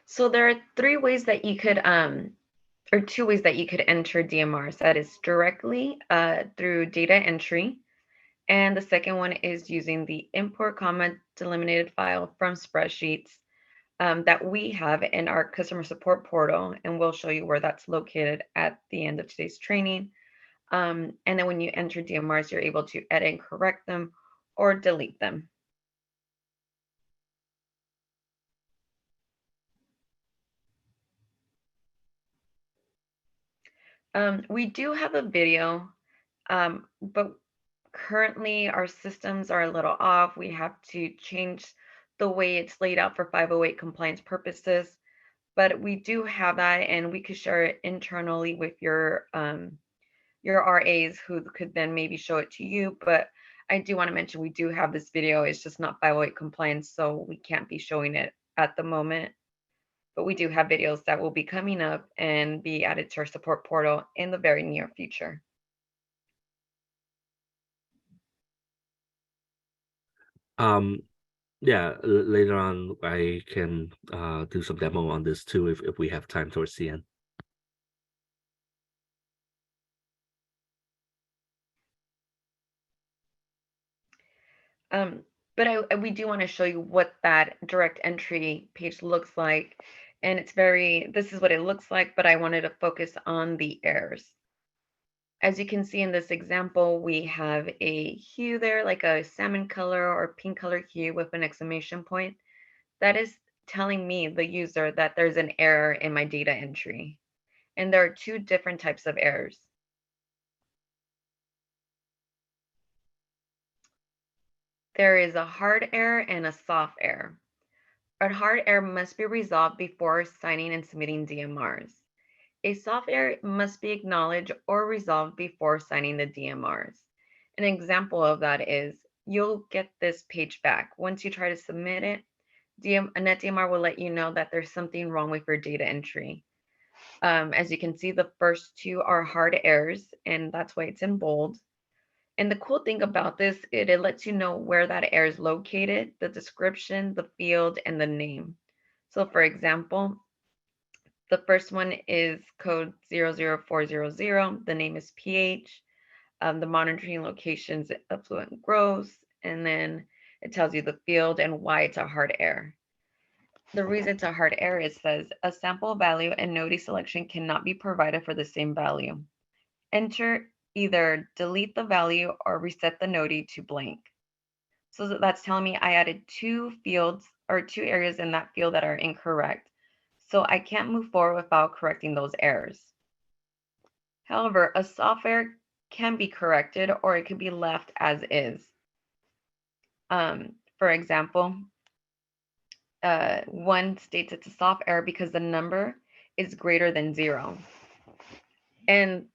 B: So there are three ways that you could, or two ways that you could enter DMRs. That is directly through data entry. And the second one is using the import comment delimited file from spreadsheets that we have in our customer support portal. And we'll show you where that's located at the end of today's training. And then when you enter DMRs, you're able to edit and correct them or delete them. We do have a video, but currently our systems are a little off. We have to change the way it's laid out for 508 compliance purposes, but we do have that, and we could share it internally with your RAs who could then maybe show it to you. But I do want to mention we do have this video. It's just not 508 compliance, so we can't be showing it at the moment. But we do have videos that will be coming up and be added to our support portal in the very near future.
A: Yeah, later on I can do some demo on this too if we have time towards the end.
B: But we do want to show you what that direct entry page looks like. And it's this is what it looks like, but I wanted to focus on the errors. As you can see in this example, we have a hue there, like a salmon color or pink color hue with an exclamation point. That is telling me, the user, that there's an error in my data entry. And there are two different types of errors. There is a hard error and a soft error. A hard error must be resolved before signing and submitting DMRs. A soft error must be acknowledged or resolved before signing the DMRs. An example of that is you'll get this page back. Once you try to submit it, a NetDMR will let you know that there's something wrong with your data entry. As you can see, the first two are hard errors, and that's why it's in bold. And the cool thing about this, it lets you know where that error is located, the description, the field, and the name. So for example, the first one is code 00400. The name is pH. The monitoring locations, effluent gross, and then it tells you the field and why it's a hard error. The reason it's a hard error, it says a sample value and node selection cannot be provided for the same value. Enter either delete the value or reset the node to blank. So that's telling me I added two fields or two areas in that field that are incorrect. So I can't move forward without correcting those errors. However, a soft error can be corrected or it can be left as is. For example, one states it's a soft error because the number is greater than 0. And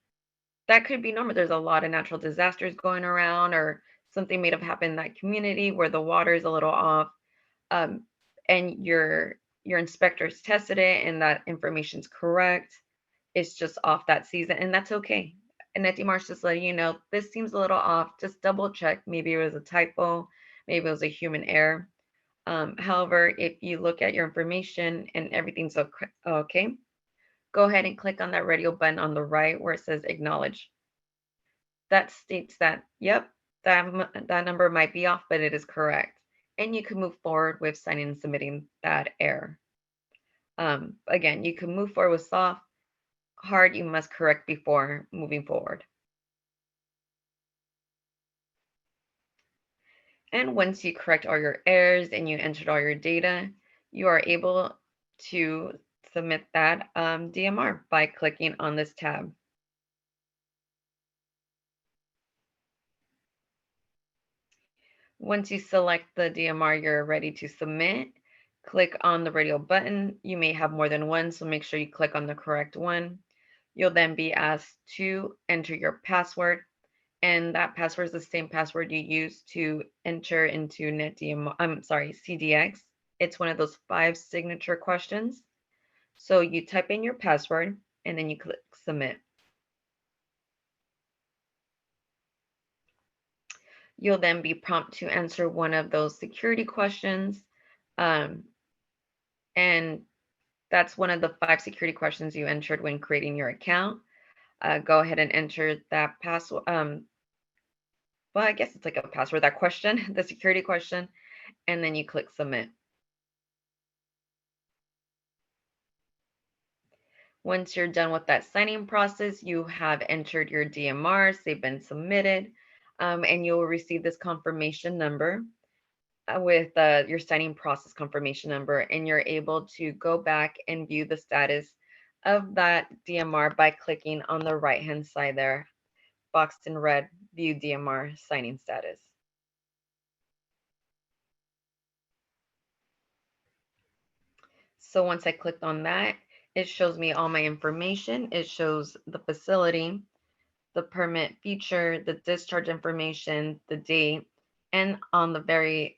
B: that could be normal. There's a lot of natural disasters going around, or something may have happened in that community where the water is a little off, and your inspectors tested it and that information's correct. It's just off that season, and that's okay. And NetDMR is just letting you know this seems a little off. Just double check. Maybe it was a typo. Maybe it was a human error. However, if you look at your information and everything's okay, go ahead and click on that radio button on the right where it says acknowledge. That states that, yep, that number might be off, but it is correct. And you can move forward with signing and submitting that error. Again, you can move forward with soft. Hard, you must correct before moving forward. And once you correct all your errors and you entered all your data, you are able to submit that DMR by clicking on this tab. Once you select the DMR you're ready to submit, click on the radio button. You may have more than one, so make sure you click on the correct one. You'll then be asked to enter your password, and that password is the same password you use to enter into CDX. It's one of those 5 signature questions. So you type in your password, and then you submit. You'll then be prompted to answer one of those security questions. And that's one of the 5 security questions you entered when creating your account. Go ahead and enter that password. Well, I guess it's like a password, that question, the security question, and then you click submit. Once you're done with that signing process, you have entered your DMRs, they've been submitted, and you'll receive this confirmation number with your signing process confirmation number, and you're able to go back and view the status of that DMR by clicking on the right-hand side there, boxed in red, view DMR signing status. So once I clicked on that, it shows me all my information. It shows the facility, the permit feature, the discharge information, the date, and on the very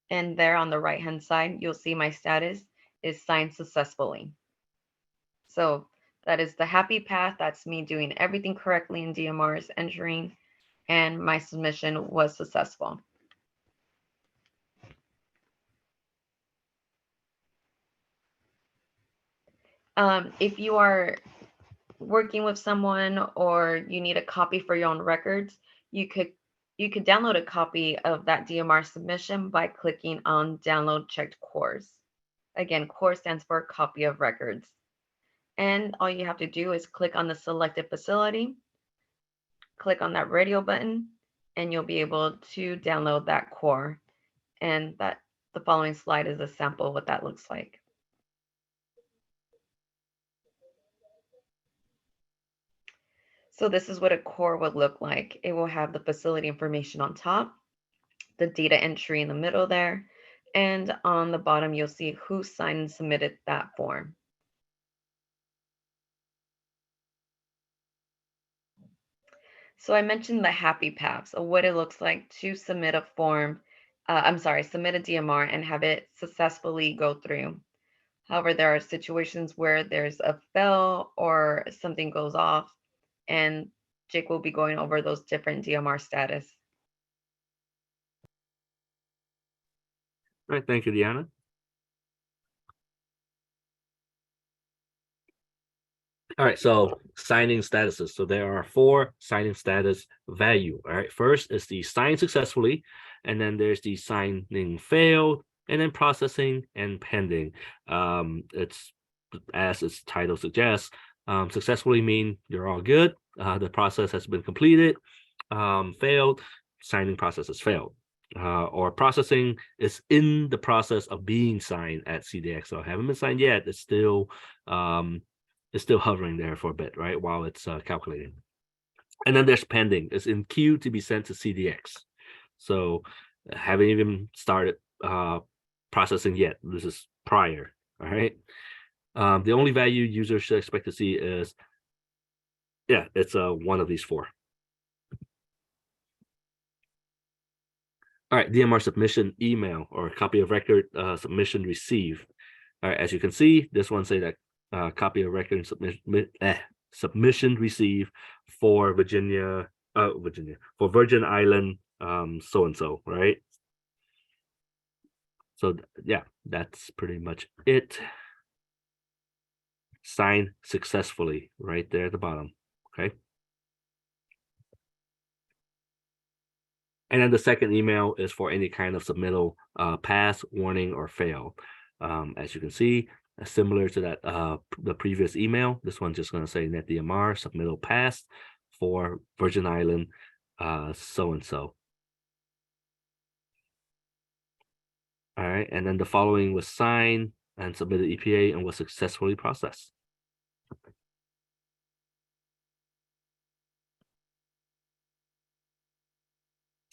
B: end there on the right hand side, you'll see my status is signed successfully. So that is the happy path. That's me doing everything correctly in DMRs, entering, and my submission was successful. If you are working with someone or you need a copy for your own records, you could download a copy of that DMR submission by clicking on download checked cores. Again, core stands for copy of records. And all you have to do is click on the selected facility, click on that radio button, and you'll be able to download that core. And that the following slide is a sample of what that looks like. So this is what a core would look like. It will have the facility information on top, the data entry in the middle there, and on the bottom, you'll see who signed and submitted that form. So I mentioned the happy paths of what it looks like to submit a form, submit a DMR and have it successfully go through. However, there are situations where there's a fail or something goes off, and Jake will be going over those different DMR status.
A: All right, thank you, Deanna. All right, so signing statuses. So there are 4 signing status value. All right, first is the sign successfully, and then there's the signing failed, and then processing and pending. It's, as its title suggests, successfully mean you're all good. The process has been completed. Failed, signing process has failed. Or processing is in the process of being signed at CDX. So haven't been signed yet. It's still hovering there for a bit, right, while it's calculating. And then there's pending. It's in queue to be sent to CDX. So haven't even started processing yet. This is prior, all right? The only value users should expect to see is, it's one of these 4. All right, DMR submission email or copy of record submission received. All right, as you can see, this one say that copy of record submission received for Virgin Island so and so, right? So yeah, that's pretty much it. Signed successfully right there at the bottom. Okay. And then the second email is for any kind of submittal pass, warning, or fail. As you can see, similar to that the previous email, this one's just going to say NetDMR submittal pass for Virgin Island so and so. All right, and then the following was signed and submitted EPA and was successfully processed.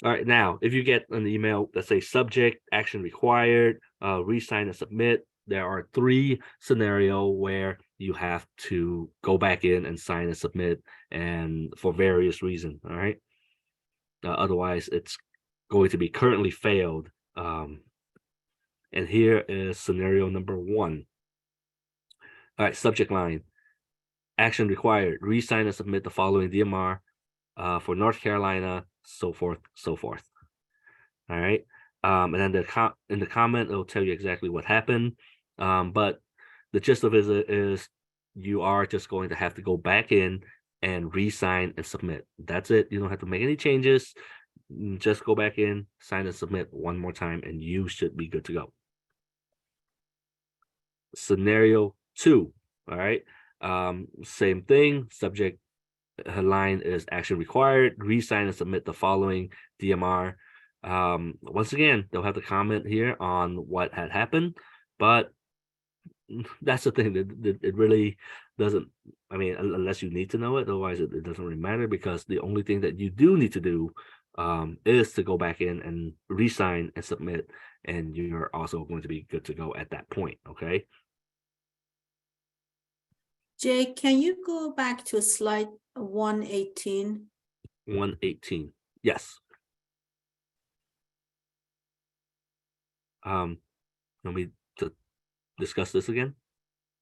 A: All right, now, if you get an email that says subject, action required, re-sign and submit, there are 3 scenarios where you have to go back in and sign and submit, and for various reasons, all right? Otherwise, it's going to be currently failed. And here is scenario number 1. All right, subject line. action required, re-sign and submit the following DMR for North Carolina, so forth, so forth. All right. And then in the comment, it'll tell you exactly what happened. But the gist of it is you are just going to have to go back in and re-sign and submit. That's it. You don't have to make any changes. Just go back in, sign and submit one more time, and you should be good to go. Scenario 2. All right. Same thing. Subject line is action required. Re-sign and submit the following DMR. Once again, they'll have to comment here on what had happened, but that's the thing that it really doesn't. I mean, unless you need to know it, otherwise it doesn't really matter, because the only thing that you do need to do is to go back in and re-sign and submit, and you're also going to be good to go at that point. Okay.
C: Jay, can you go back to slide 118?
A: 118. Yes. Want me to discuss this again?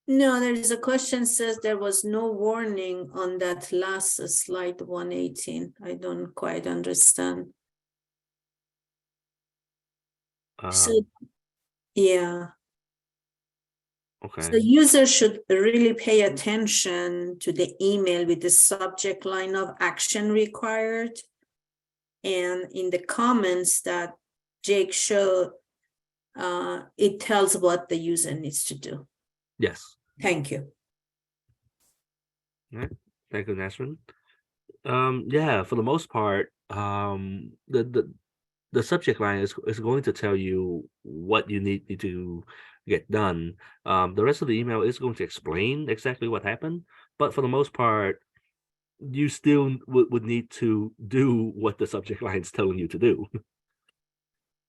C: No, there is a question says there was no warning on that last slide 118. I don't quite understand. So, yeah.
A: Okay.
C: So the user should really pay attention to the email with the subject line of action required. And in the comments that Jake showed, it tells what the user needs to do.
A: Yes.
C: Thank you.
A: All right. Thank you, Nasrin. Yeah, for the most part, the subject line is going to tell you what you need to get done. The rest of the email is going to explain exactly what happened, but for the most part, you still would need to do what the subject line is telling you to do.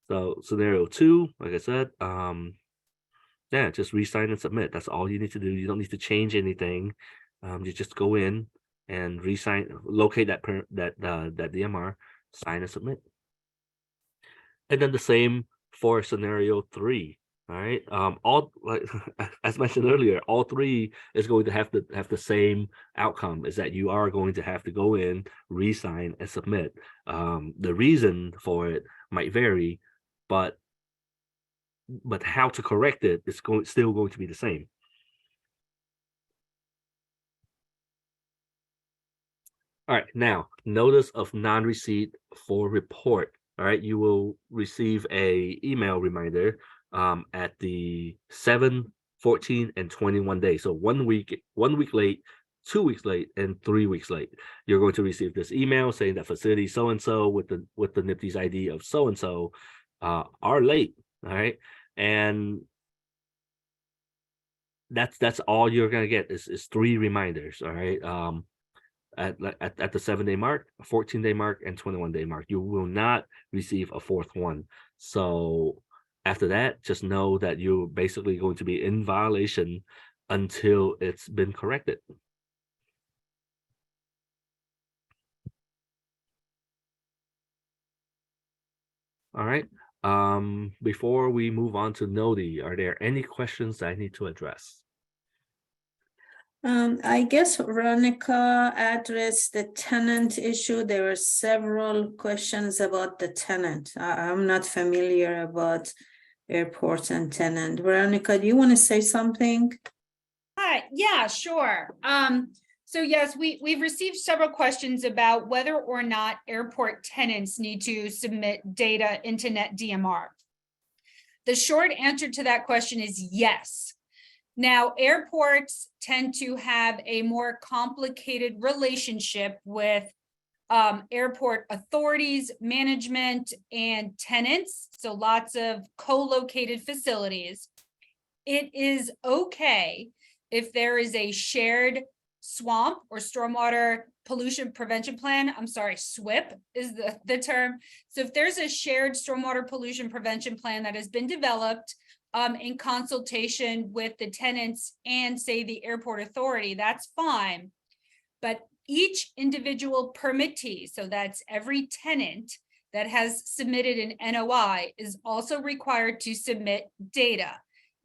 A: So scenario 2, like I said, yeah, just re-sign and submit. That's all you need to do. You don't need to change anything. You just go in and re-sign, locate that DMR, sign and submit. And then the same for scenario 3. All right. All, like as mentioned earlier, all 3 is going to have the same outcome, is that you are going to have to go in, re-sign and submit. The reason for it might vary, but how to correct it is still going to be the same. All right, now notice of non-receipt for report. All right, you will receive a email reminder at the 7, 14, and 21 days. So 1 week late, 2 weeks late, and 3 weeks late. You're going to receive this email saying that facility so and so with the NPDES ID of so and so are late. All right, and that's all you're gonna get is 3 reminders. All right. At the 7-day mark, 14-day mark, and 21-day mark. You will not receive a 4th one. So after that, just know that you're basically going to be in violation until it's been corrected. All right. Before we move on to NODI, are there any questions that I need to address?
C: I guess Veronica addressed the tenant issue. There were several questions about the tenant. I'm not familiar about airport and tenant. Veronica, do you want to say something?
E: Hi, yeah, sure. So yes, we've received several questions about whether or not airport tenants need to submit data into NetDMR. The short answer to that question is yes. Now, airports tend to have a more complicated relationship with airport authorities, management, and tenants, so lots of co-located facilities. It is okay if there is a shared swamp or stormwater pollution prevention plan. I'm sorry, SWIP is the term. So if there's a shared stormwater pollution prevention plan that has been developed in consultation with the tenants and say the airport authority, that's fine. But each individual permittee, so that's every tenant that has submitted an NOI, is also required to submit data.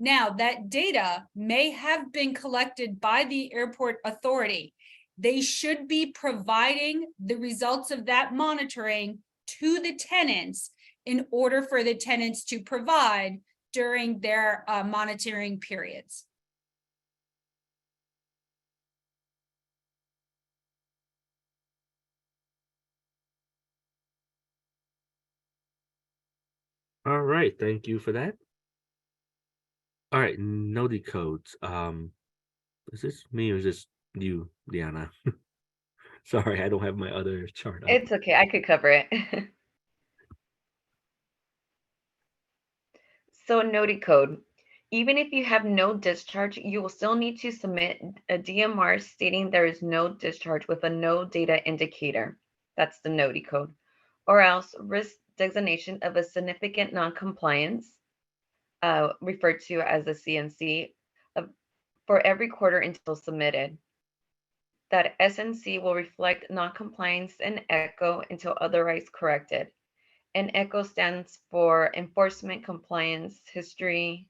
E: Now, that data may have been collected by the airport authority. They should be providing the results of that monitoring to the tenants in order for the tenants to provide during their monitoring periods.
A: All right, thank you for that. All right, NODI codes. Is this me or is this you, Liana? Sorry, I don't have my other chart up.
B: It's okay, I could cover it. So NODI code. Even if you have no discharge, you will still need to submit a DMR stating there is no discharge with a no data indicator. That's the NODI code. Or else risk designation of a significant noncompliance, referred to as a CNC, for every quarter until submitted. That SNC will reflect noncompliance and ECHO until otherwise corrected. And ECHO stands for Enforcement Compliance History.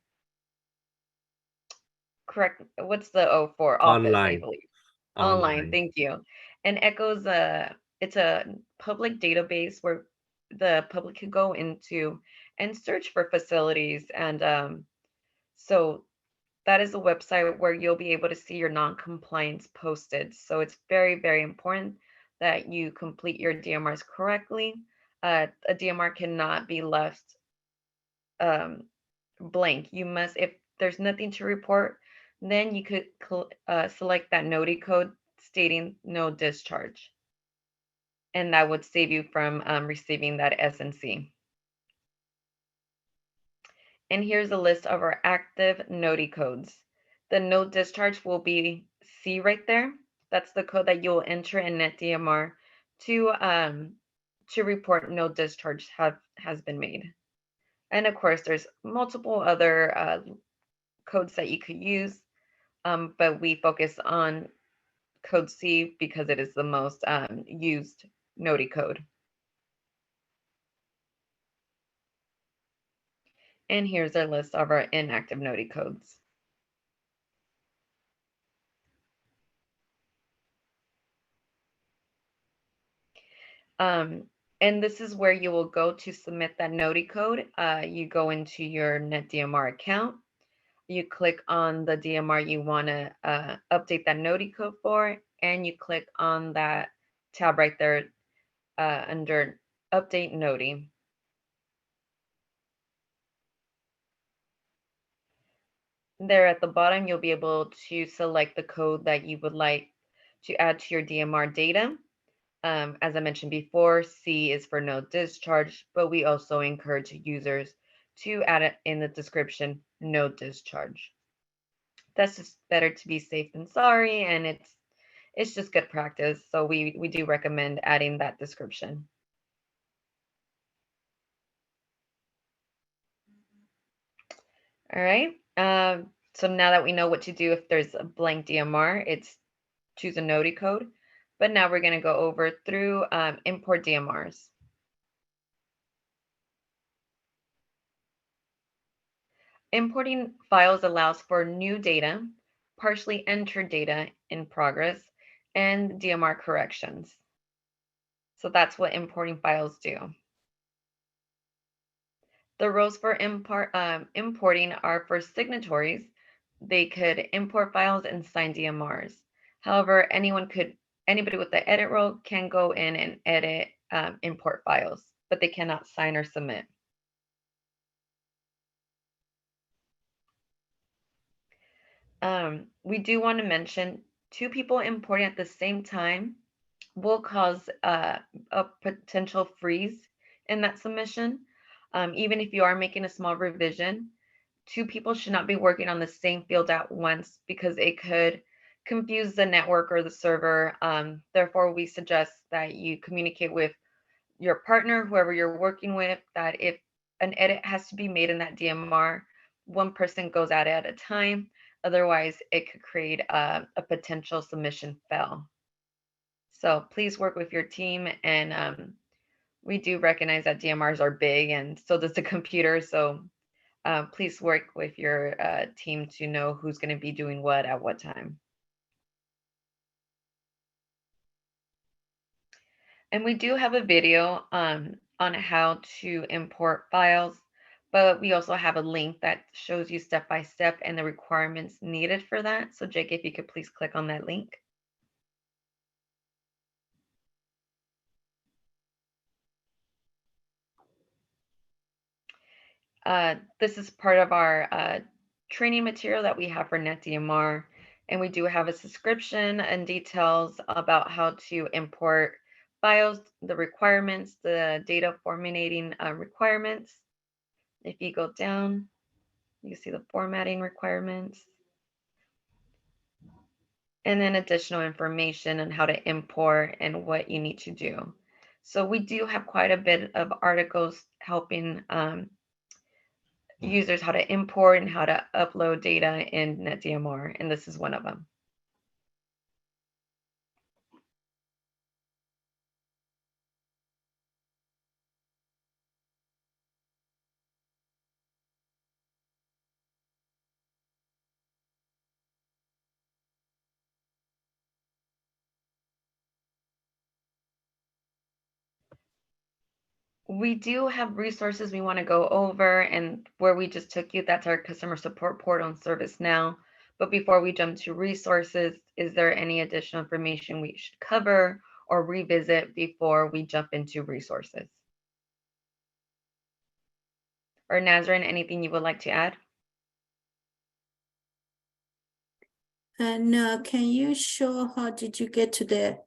B: Correct. What's the O for? Office, I
A: Online.
B: believe. Online. Thank you. And ECHO's it's a public database where the public can go into and search for facilities. And so that is a website where you'll be able to see your non-compliance posted. So it's very, very important that you complete your DMRs correctly. A DMR cannot be left blank. You must, if there's nothing to report, then you could select that NODI code stating no discharge. And that would save you from receiving that SNC. And here's a list of our active NODI codes. The no discharge will be C right there. That's the code that you'll enter in NetDMR to report no discharge has been made. And of course, there's multiple other codes that you could use, but we focus on code C because it is the most used NODI code. And here's a list of our inactive NODI codes. And this is where you will go to submit that NODI code. You go into your NetDMR account. You click on the DMR you want to update that NODI code for, and you click on that tab right there under Update NODI. There at the bottom, you'll be able to select the code that you would like to add to your DMR data. As I mentioned before, C is for no discharge, but we also encourage users to add it in the description, no discharge. That's just better to be safe than sorry, and it's just good practice. So we do recommend adding that description. All right. So now that we know what to do if there's a blank DMR, it's choose a NODI code. But now we're going to go over through import DMRs. Importing files allows for new data, partially entered data in progress, and DMR corrections. So that's what importing files do. The rows for importing are for signatories. They could import files and sign DMRs. However, anybody with the edit role can go in and edit import files, but they cannot sign or submit. We do want to mention 2 people importing at the same time will cause a potential freeze in that submission. Even if you are making a small revision, 2 people should not be working on the same field at once because it could confuse the network or the server. Therefore, we suggest that you communicate with your partner, whoever you're working with, that if an edit has to be made in that DMR, one person goes at it at a time. Otherwise, it could create a potential submission fail. So please work with your team, and we do recognize that DMRs are big, and so does the computer. So please work with your team to know who's going to be doing what at what time. And we do have a video on how to import files, but we also have a link that shows you step by step and the requirements needed for that. So Jake, if you could please click on that link. This is part of our training material that we have for NetDMR, and we do have a subscription and details about how to import files, the requirements, the data formatting requirements. If you go down, you see the formatting requirements, and then additional information on how to import and what you need to do. So we do have quite a bit of articles helping users how to import and how to upload data in NetDMR, and this is one of them. We do have resources we want to go over, and where we just took you, that's our customer support portal and ServiceNow. But before we jump to resources, is there any additional information we should cover or revisit before we jump into resources? Or Nazrin, anything you would like to add?
C: And can you show how did you get to the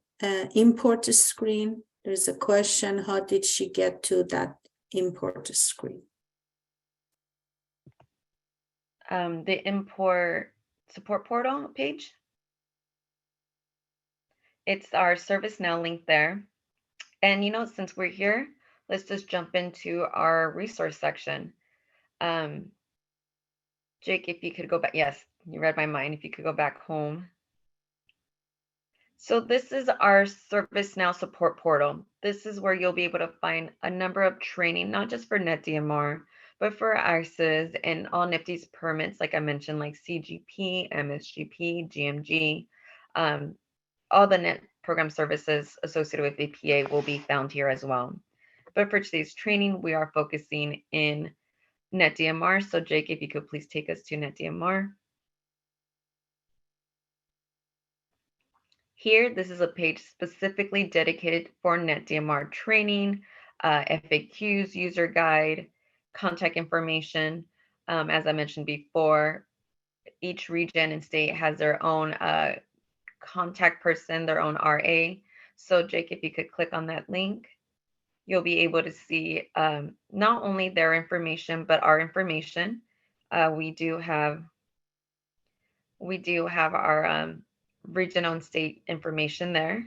C: import screen? There's a question, how did she get to that import screen?
B: The import support portal page. It's our ServiceNow link there. And since we're here, let's just jump into our resource section. Jake, if you could go back. Yes, you read my mind. If you could go back home. So this is our ServiceNow support portal. This is where you'll be able to find a number of training, not just for NetDMR, but for ICEs and all NIFTY's permits, like I mentioned, like CGP, MSGP, GMG, all the net program services associated with EPA will be found here as well. But for today's training, we are focusing in NetDMR. So Jake, if you could please take us to NetDMR. Here, this is a page specifically dedicated for NetDMR training, FAQs, user guide, contact information. As I mentioned before, each region and state has their own contact person, their own RA. So Jake, if you could click on that link, you'll be able to see not only their information, but our information. We do have our region and state information there.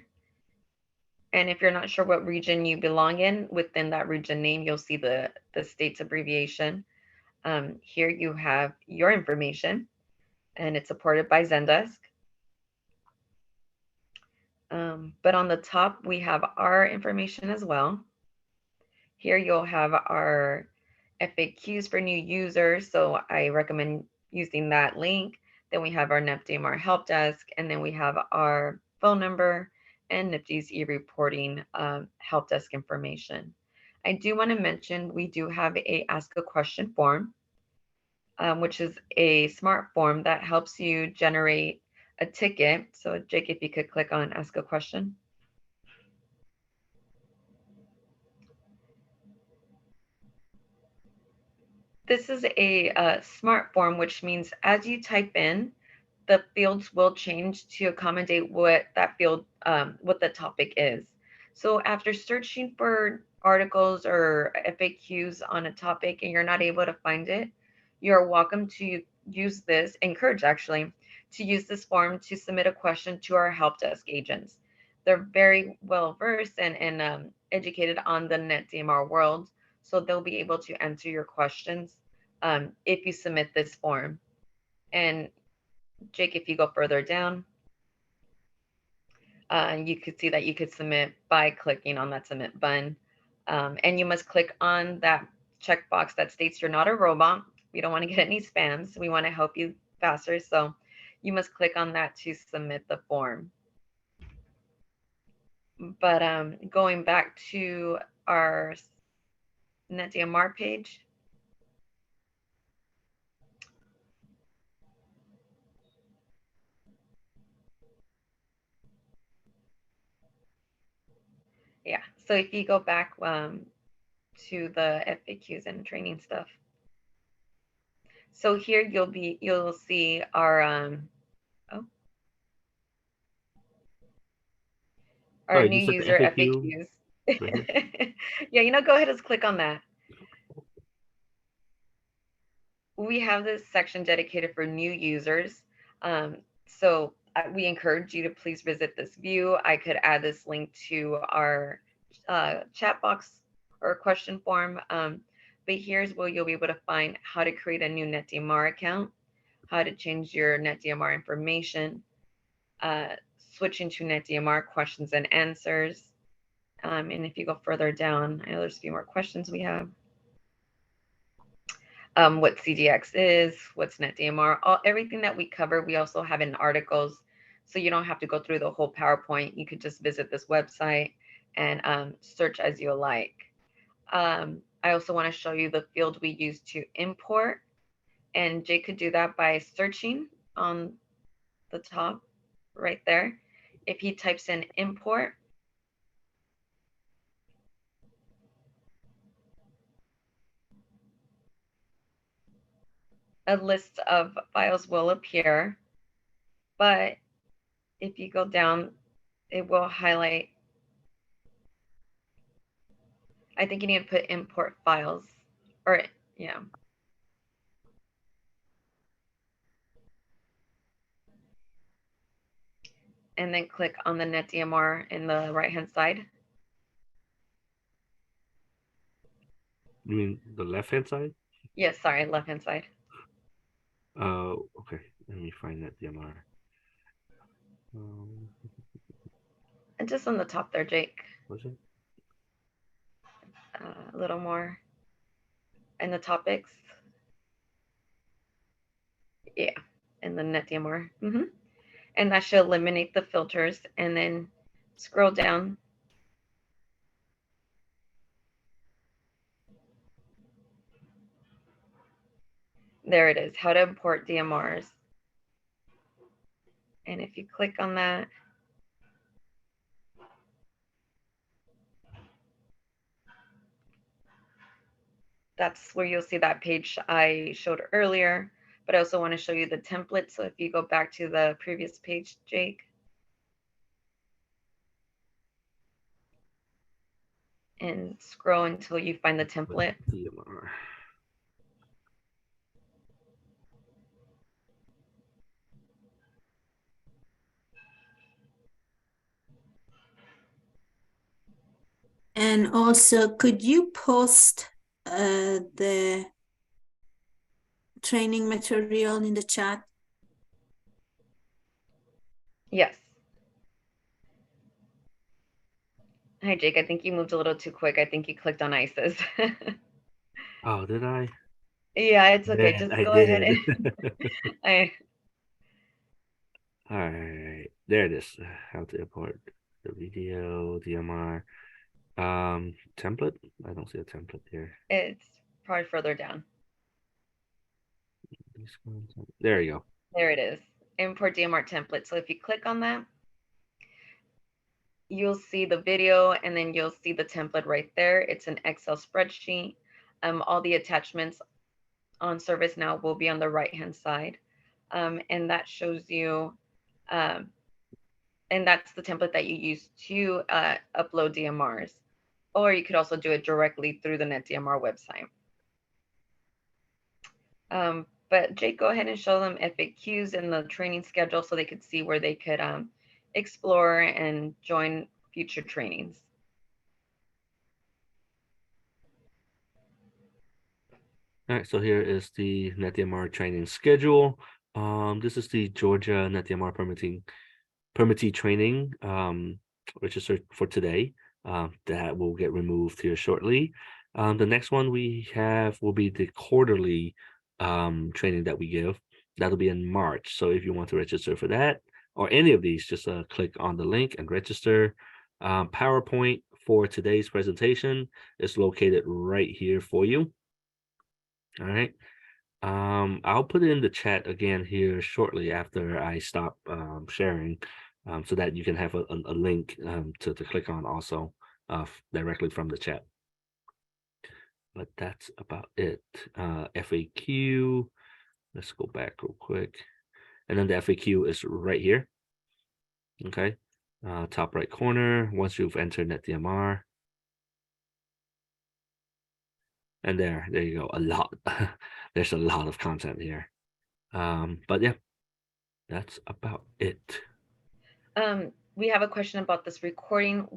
B: And if you're not sure what region you belong in, within that region name, you'll see the state's abbreviation. Here you have your information, and it's supported by Zendesk. But on the top, we have our information as well. Here you'll have our FAQs for new users, so I recommend using that link. Then we have our NetDMR help desk, and then we have our phone number and NIFTY's e-reporting help desk information. I do want to mention we do have a ask a question form, which is a smart form that helps you generate a ticket. So Jake, if you could click on ask a question. This is a smart form, which means as you type in, the fields will change to accommodate what that field, what the topic is. So after searching for articles or FAQs on a topic and you're not able to find it, you're welcome to use this, encourage actually, to use this form to submit a question to our help desk agents. They're very well versed and educated on the NetDMR world, so they'll be able to answer your questions if you submit this form. And Jake, if you go further down, you could see that you could submit by clicking on that submit button. And you must click on that checkbox that states you're not a robot. We don't want to get any spams. We want to help you faster. So you must click on that to submit the form. But going back to our NetDMR page. Yeah, so if you go back to the FAQs and training stuff. So here you'll see our new user FAQs. Right. Yeah, go ahead and click on that. We have this section dedicated for new users. So we encourage you to please visit this view. I could add this link to our chat box or question form. But here's where you'll be able to find how to create a new NetDMR account, how to change your NetDMR information, switching to NetDMR questions and answers. And if you go further down, I know there's a few more questions we have. What CDX is, what's NetDMR, everything that we cover, we also have in articles. So you don't have to go through the whole PowerPoint. You could just visit this website and search as you like. I also want to show you the field we use to import. And Jake could do that by searching on the top right there. If he types in import, a list of files will appear, but if you go down, it will highlight. I think you need to put import files, or yeah. And then click on the NetDMR in the right-hand side.
A: You mean the left-hand side?
B: Yes, sorry, left-hand side.
A: Okay. Let me find NetDMR.
B: And just on the top there, Jake.
A: Was it?
B: A little more. And the topics. Yeah, and the NetDMR. And that should eliminate the filters. And then scroll down. There it is, how to import DMRs. And if you click on that, that's where you'll see that page I showed earlier. But I also want to show you the template. So if you go back to the previous page, Jake. And scroll until you find the template.
A: DMR.
C: And also, could you post the training material in the chat?
B: Yes. Hi, Jake. I think you moved a little too quick. I think you clicked on ISIS.
A: Oh, did I?
B: Yeah, it's okay.
A: Yeah,
B: Just
A: I
B: go
A: did.
B: ahead and
A: All right, there it is. How to import the video, DMR. Template? I don't see a template here.
B: it's probably further down.
A: There you go.
B: There it is. Import DMR template. So if you click on that, you'll see the video and then you'll see the template right there. It's an Excel spreadsheet. All the attachments on ServiceNow will be on the right-hand side. And that shows you, and that's the template that you use to upload DMRs. Or you could also do it directly through the NetDMR website. But Jake, go ahead and show them FAQs and the training schedule so they could see where they could explore and join future trainings.
A: All right, so here is the NetDMR training schedule. This is the Georgia NetDMR permittee training registered for today. That will get removed here shortly. The next one we have will be the quarterly training that we give. That'll be in March. So if you want to register for that or any of these, just click on the link and register. PowerPoint for today's presentation is located right here for you. All right. I'll put it in the chat again here shortly after I stop sharing, so that you can have a link to click on also directly from the chat. But that's about it. FAQ. Let's go back real quick. And then the FAQ is right here. Okay. Top right corner, once you've entered NetDMR. And there you go. A lot. There's a lot of content here. But yeah, that's about it.
B: We have a question about this recording.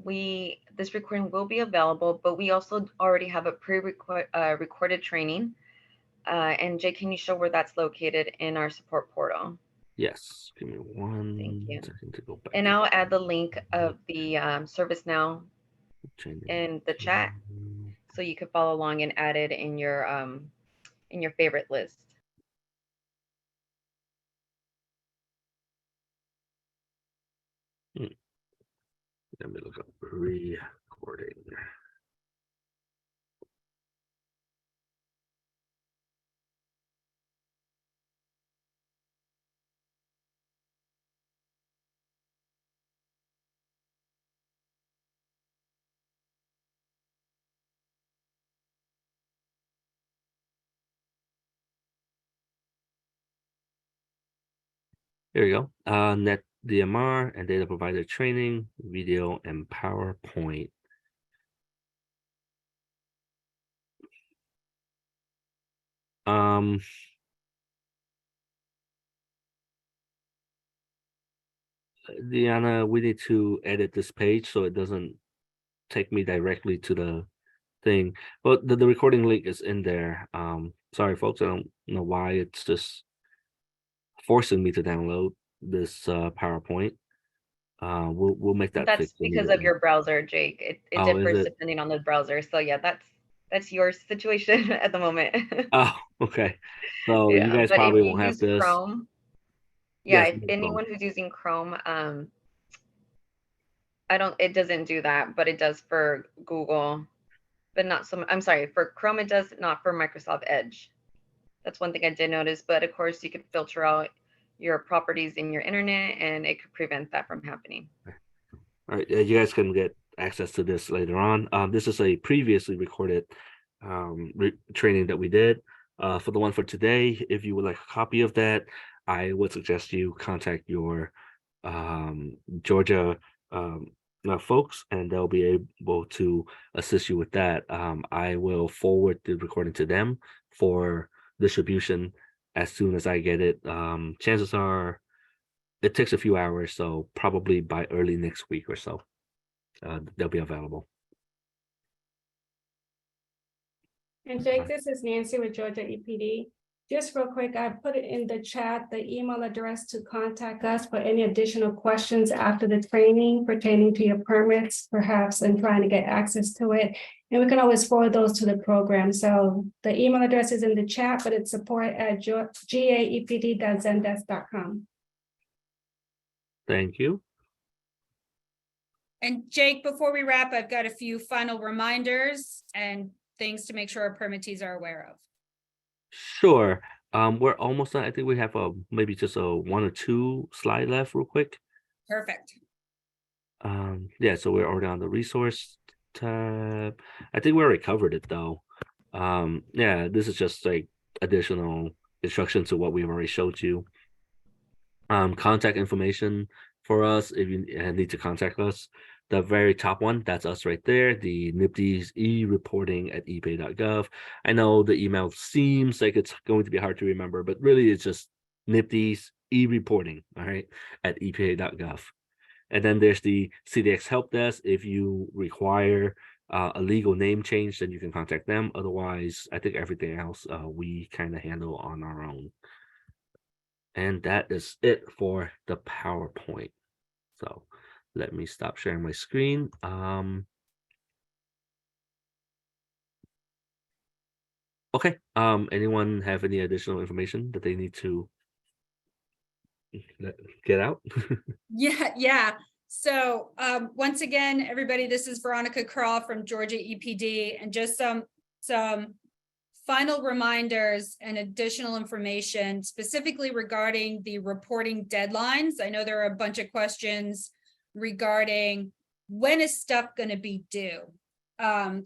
B: This recording will be available, but we also already have a recorded training. And Jay, can you show where that's located in our support portal?
A: Yes, give me one second to go back.
B: And I'll add the link of the ServiceNow in the chat, so you can follow along and add it in your favorite list.
A: Let me look up recording. There you go. NetDMR and data provider training, video and PowerPoint. Deanna, we need to edit this page so it doesn't take me directly to the thing. But the recording link is in there. Sorry folks, I don't know why it's just forcing me to download this PowerPoint. We'll make that
B: That's
A: fix
B: because of your browser, Jake. It
A: Oh,
B: differs depending on the browser. So yeah, that's your situation at the moment.
A: Oh, okay. So
B: Yeah,
A: you guys
B: but
A: probably
B: if you
A: won't have
B: use
A: this.
B: Chrome, yeah,
A: Yes,
B: if
A: no
B: anyone who's using Chrome, it doesn't do that, but it does for Google, but not so. I'm sorry, for Chrome it does, not for Microsoft Edge. That's one thing I did notice, but of course you could filter out your properties in your internet and it could prevent that from happening.
A: All right, you guys can get access to this later on. This is a previously recorded training that we did. For the one for today, if you would like a copy of that, I would suggest you contact your Georgia folks, and they'll be able to assist you with that. I will forward the recording to them for distribution as soon as I get it. Chances are it takes a few hours, so probably by early next week or so, they'll be available.
D: And Jake, this is Nancy with Georgia EPD. Just real quick, I put it in the chat, the email address to contact us for any additional questions after the training pertaining to your permits, perhaps, and trying to get access to it. And we can always forward those to the program. So the email address is in the chat, but it's support@gaepd.zendesk.com.
A: Thank you.
E: And Jake, before we wrap, I've got a few final reminders and things to make sure our permittees are aware of.
A: Sure. We're almost done. I think we have maybe just a 1 or 2 slide left real quick.
E: Perfect.
A: Yeah, so we're already on the resource tab. I think we already covered it though. Yeah, this is just like additional instruction to what we've already showed you. Contact information for us if you need to contact us. The very top one, that's us right there, the NPDES e-reporting at EPA.gov. I know the email seems like it's going to be hard to remember, but really it's just NPDES e-reporting, all right, at EPA.gov. And then there's the CDX help desk. If you require a legal name change, then you can contact them. Otherwise, I think everything else we kind of handle on our own. And that is it for the PowerPoint. So let me stop sharing my screen. Okay, anyone have any additional information that they need to get out?
E: Yeah. So once again, everybody, this is Veronica Craw from Georgia EPD, and just some final reminders and additional information specifically regarding the reporting deadlines. I know there are a bunch of questions regarding when is stuff going to be due.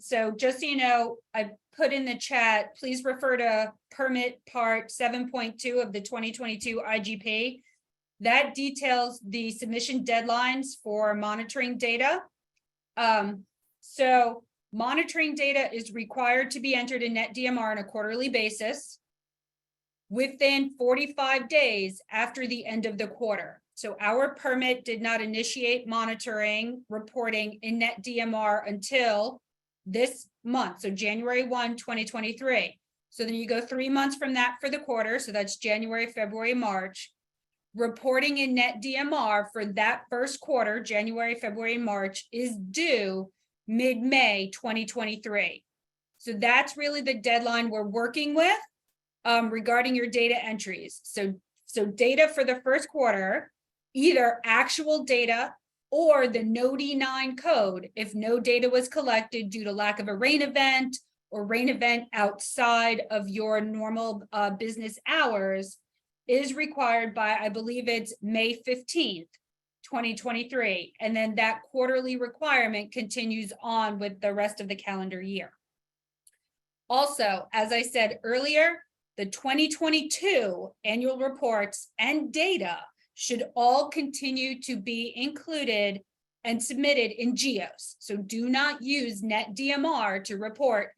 E: So just so you know, I put in the chat, please refer to permit part 7.2 of the 2022 IGP. That details the submission deadlines for monitoring data. So monitoring data is required to be entered in NetDMR on a quarterly basis within 45 days after the end of the quarter. So our permit did not initiate monitoring reporting in NetDMR until this month, so January 1, 2023. So then you go 3 months from that for the quarter, so that's January, February, March. Reporting in NetDMR for that first quarter, January, February, and March, is due mid-May 2023. So that's really the deadline we're working with regarding your data entries. So data for the first quarter, either actual data or the NOD9 code, if no data was collected due to lack of a rain event or rain event outside of your normal business hours, is required by, I believe it's May 15th, 2023. And then that quarterly requirement continues on with the rest of the calendar year. Also, as I said earlier, the 2022 annual reports and data should all continue to be included and submitted in GEOS. So do not use NetDMR to report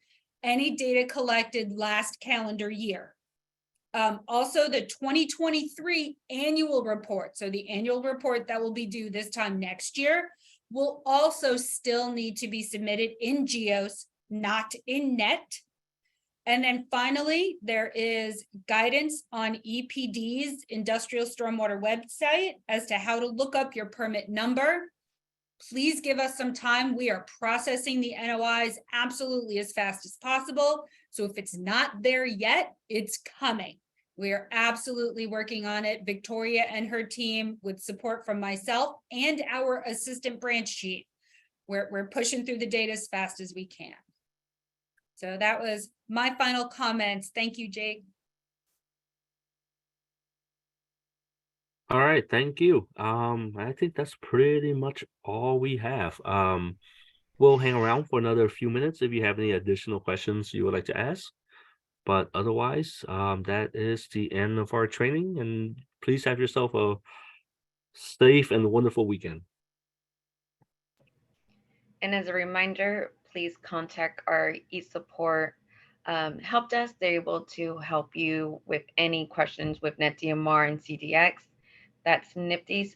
E: any data collected last calendar year. Also, the 2023 annual report, so the annual report that will be due this time next year, will also still need to be submitted in GEOS, not in Net. And then finally, there is guidance on EPD's Industrial Stormwater website as to how to look up your permit number. Please give us some time. We are processing the NOIs absolutely as fast as possible. So if it's not there yet, it's coming. We are absolutely working on it. Victoria and her team, with support from myself and our assistant branch chief, we're pushing through the data as fast as we can. So that was my final comments. Thank you, Jake.
A: All right, thank you. I think that's pretty much all we have. We'll hang around for another few minutes if you have any additional questions you would like to ask. But otherwise, that is the end of our training, and please have yourself a safe and wonderful weekend.
B: And as a reminder, please contact our eSupport help desk. They're able to help you with any questions with NetDMR and CDX. That's NIPD's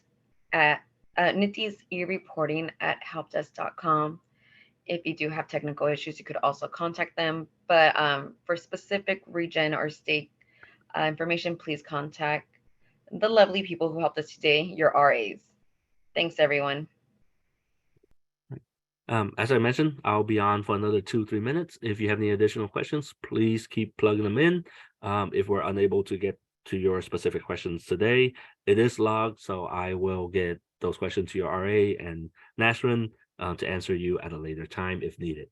B: e-reporting at helpdesk.com. If you do have technical issues, you could also contact them. But for specific region or state information, please contact the lovely people who helped us today, your RAs. Thanks, everyone.
A: As I mentioned, I'll be on for another 2-3 minutes. If you have any additional questions, please keep plugging them in. If we're unable to get to your specific questions today, it is logged, so I will get those questions to your RA and Nashrin to answer you at a later time if needed.